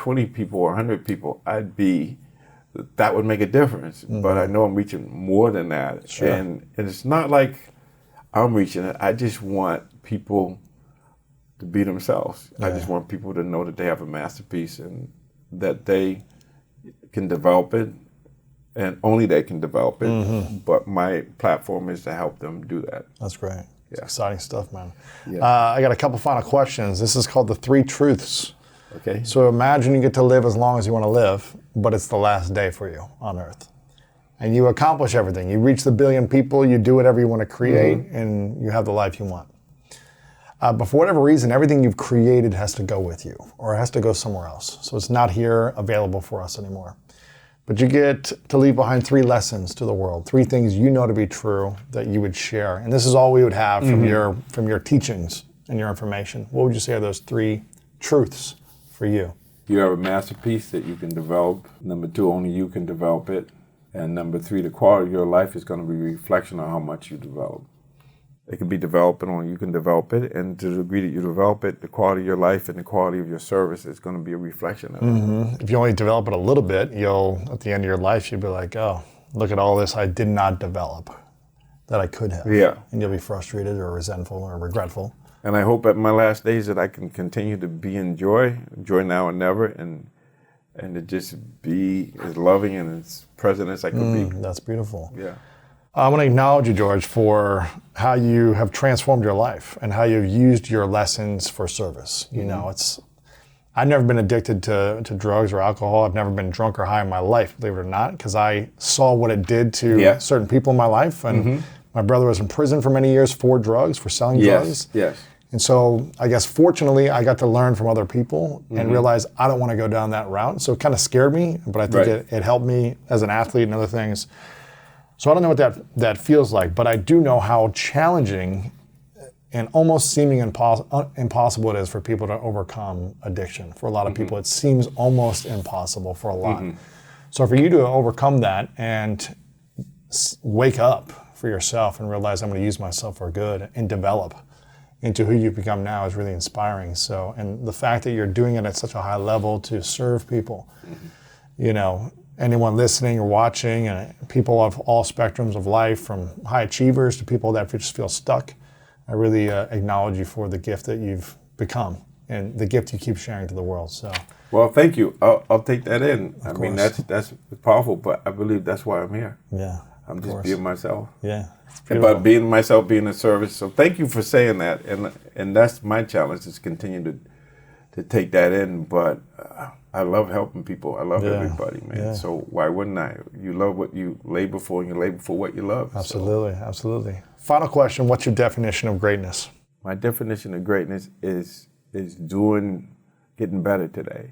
20 people or 100 people, that would make a difference. But I know I'm reaching more than that. Sure. And it's not like I'm reaching it. I just want people to be themselves. I just want people to know that they have a masterpiece and that they can develop it, and only they can develop it. But my platform is to help them do that. That's great. It's Yeah. exciting stuff, man. Yeah. I got a couple final questions. This is called the 3 truths. Okay. So imagine you get to live as long as you want to live, but it's the last day for you on Earth. And you accomplish everything. You reach the 1 billion people, you do whatever you want to create, and you have the life you want. But for whatever reason, everything you've created has to go with you, or it has to go somewhere else. So it's not here available for us anymore. But you get to leave behind 3 lessons to the world, 3 things you know to be true that you would share. And this is all we would have from your teachings and your information. What would you say are those 3 truths for you? You have a masterpiece that you can develop. Number 2, only you can develop it. And number 3, the quality of your life is going to be a reflection on how much you develop. It can be developed and only you can develop it. And to the degree that you develop it, the quality of your life and the quality of your service is going to be a reflection of it. If you only develop it a little bit, at the end of your life, you'll be like, oh, look at all this I did not develop that I could have. Yeah. And you'll be frustrated or resentful or regretful. And I hope at my last days that I can continue to be in joy now and never, and to just be as loving and as present as I could be. That's beautiful. Yeah. I want to acknowledge you, George, for how you have transformed your life and how you've used your lessons for service. You know, I've never been addicted to drugs or alcohol. I've never been drunk or high in my life, believe it or not, because I saw what it did to certain people in my life. And my brother was in prison for many years for drugs, for selling drugs. Yes. And so I guess fortunately I got to learn from other people and realize I don't want to go down that route. So it kind of scared me, but I think it helped me as an athlete and other things. So I don't know what that feels like, but I do know how challenging and almost seeming impossible it is for people to overcome addiction. For a lot of people, it seems almost impossible for a lot. So for you to overcome that and wake up for yourself and realize I'm going to use myself for good and develop into who you've become now is really inspiring. So, and the fact that you're doing it at such a high level to serve people, you know, anyone listening or watching, and people of all spectrums of life, from high achievers to people that just feel stuck, I really acknowledge you for the gift that you've become and the gift you keep sharing to the world. So, well, thank you. I'll take that in. I mean, course. that's powerful, but I believe that's why I'm here. yeah, I'm just being myself. Yeah, it's beautiful. But being myself, being a service. So thank you for saying that, and that's my challenge, is continue to take that in. But I love helping people. I love everybody, man. Yeah. So why wouldn't I? You love what you labor for, and you labor for what you love. Absolutely, absolutely. Final question: what's your definition of greatness? My definition of greatness is getting better today,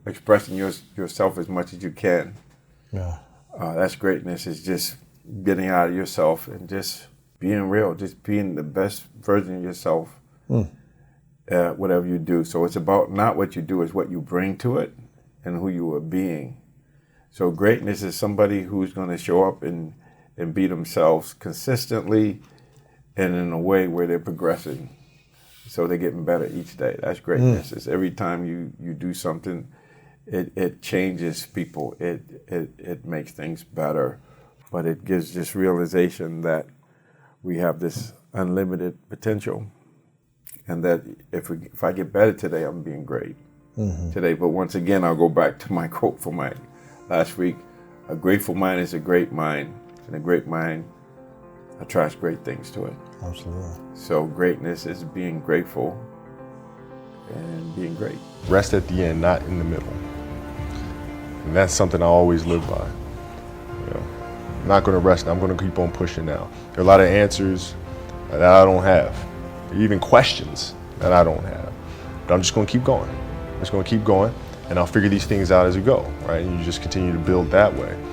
expressing yourself as much as you can. Yeah. That's greatness. Is just getting out of yourself and just being real, just being the best version of yourself. Whatever you do. So it's about not what you do, it's what you bring to it and who you are being. So greatness is somebody who's going to show up and be themselves consistently and in a way where they're progressing. So they're getting better each day. That's greatness. It's every time you do something, it changes people. It makes things better. But it gives this realization that we have this unlimited potential. And that if I get better today, I'm being great today. But once again, I'll go back to my quote from my last week. A grateful mind is a great mind, and a great mind attracts great things to it. Absolutely. So greatness is being grateful and being great. Rest at the end, not in the middle. And that's something I always live by. You know, I'm not going to rest. I'm going to keep on pushing now. There are a lot of answers that I don't have. Even questions that I don't have. But I'm just going to keep going. I'm just going to keep going, and I'll figure these things out as we go, right? And you just continue to build that way.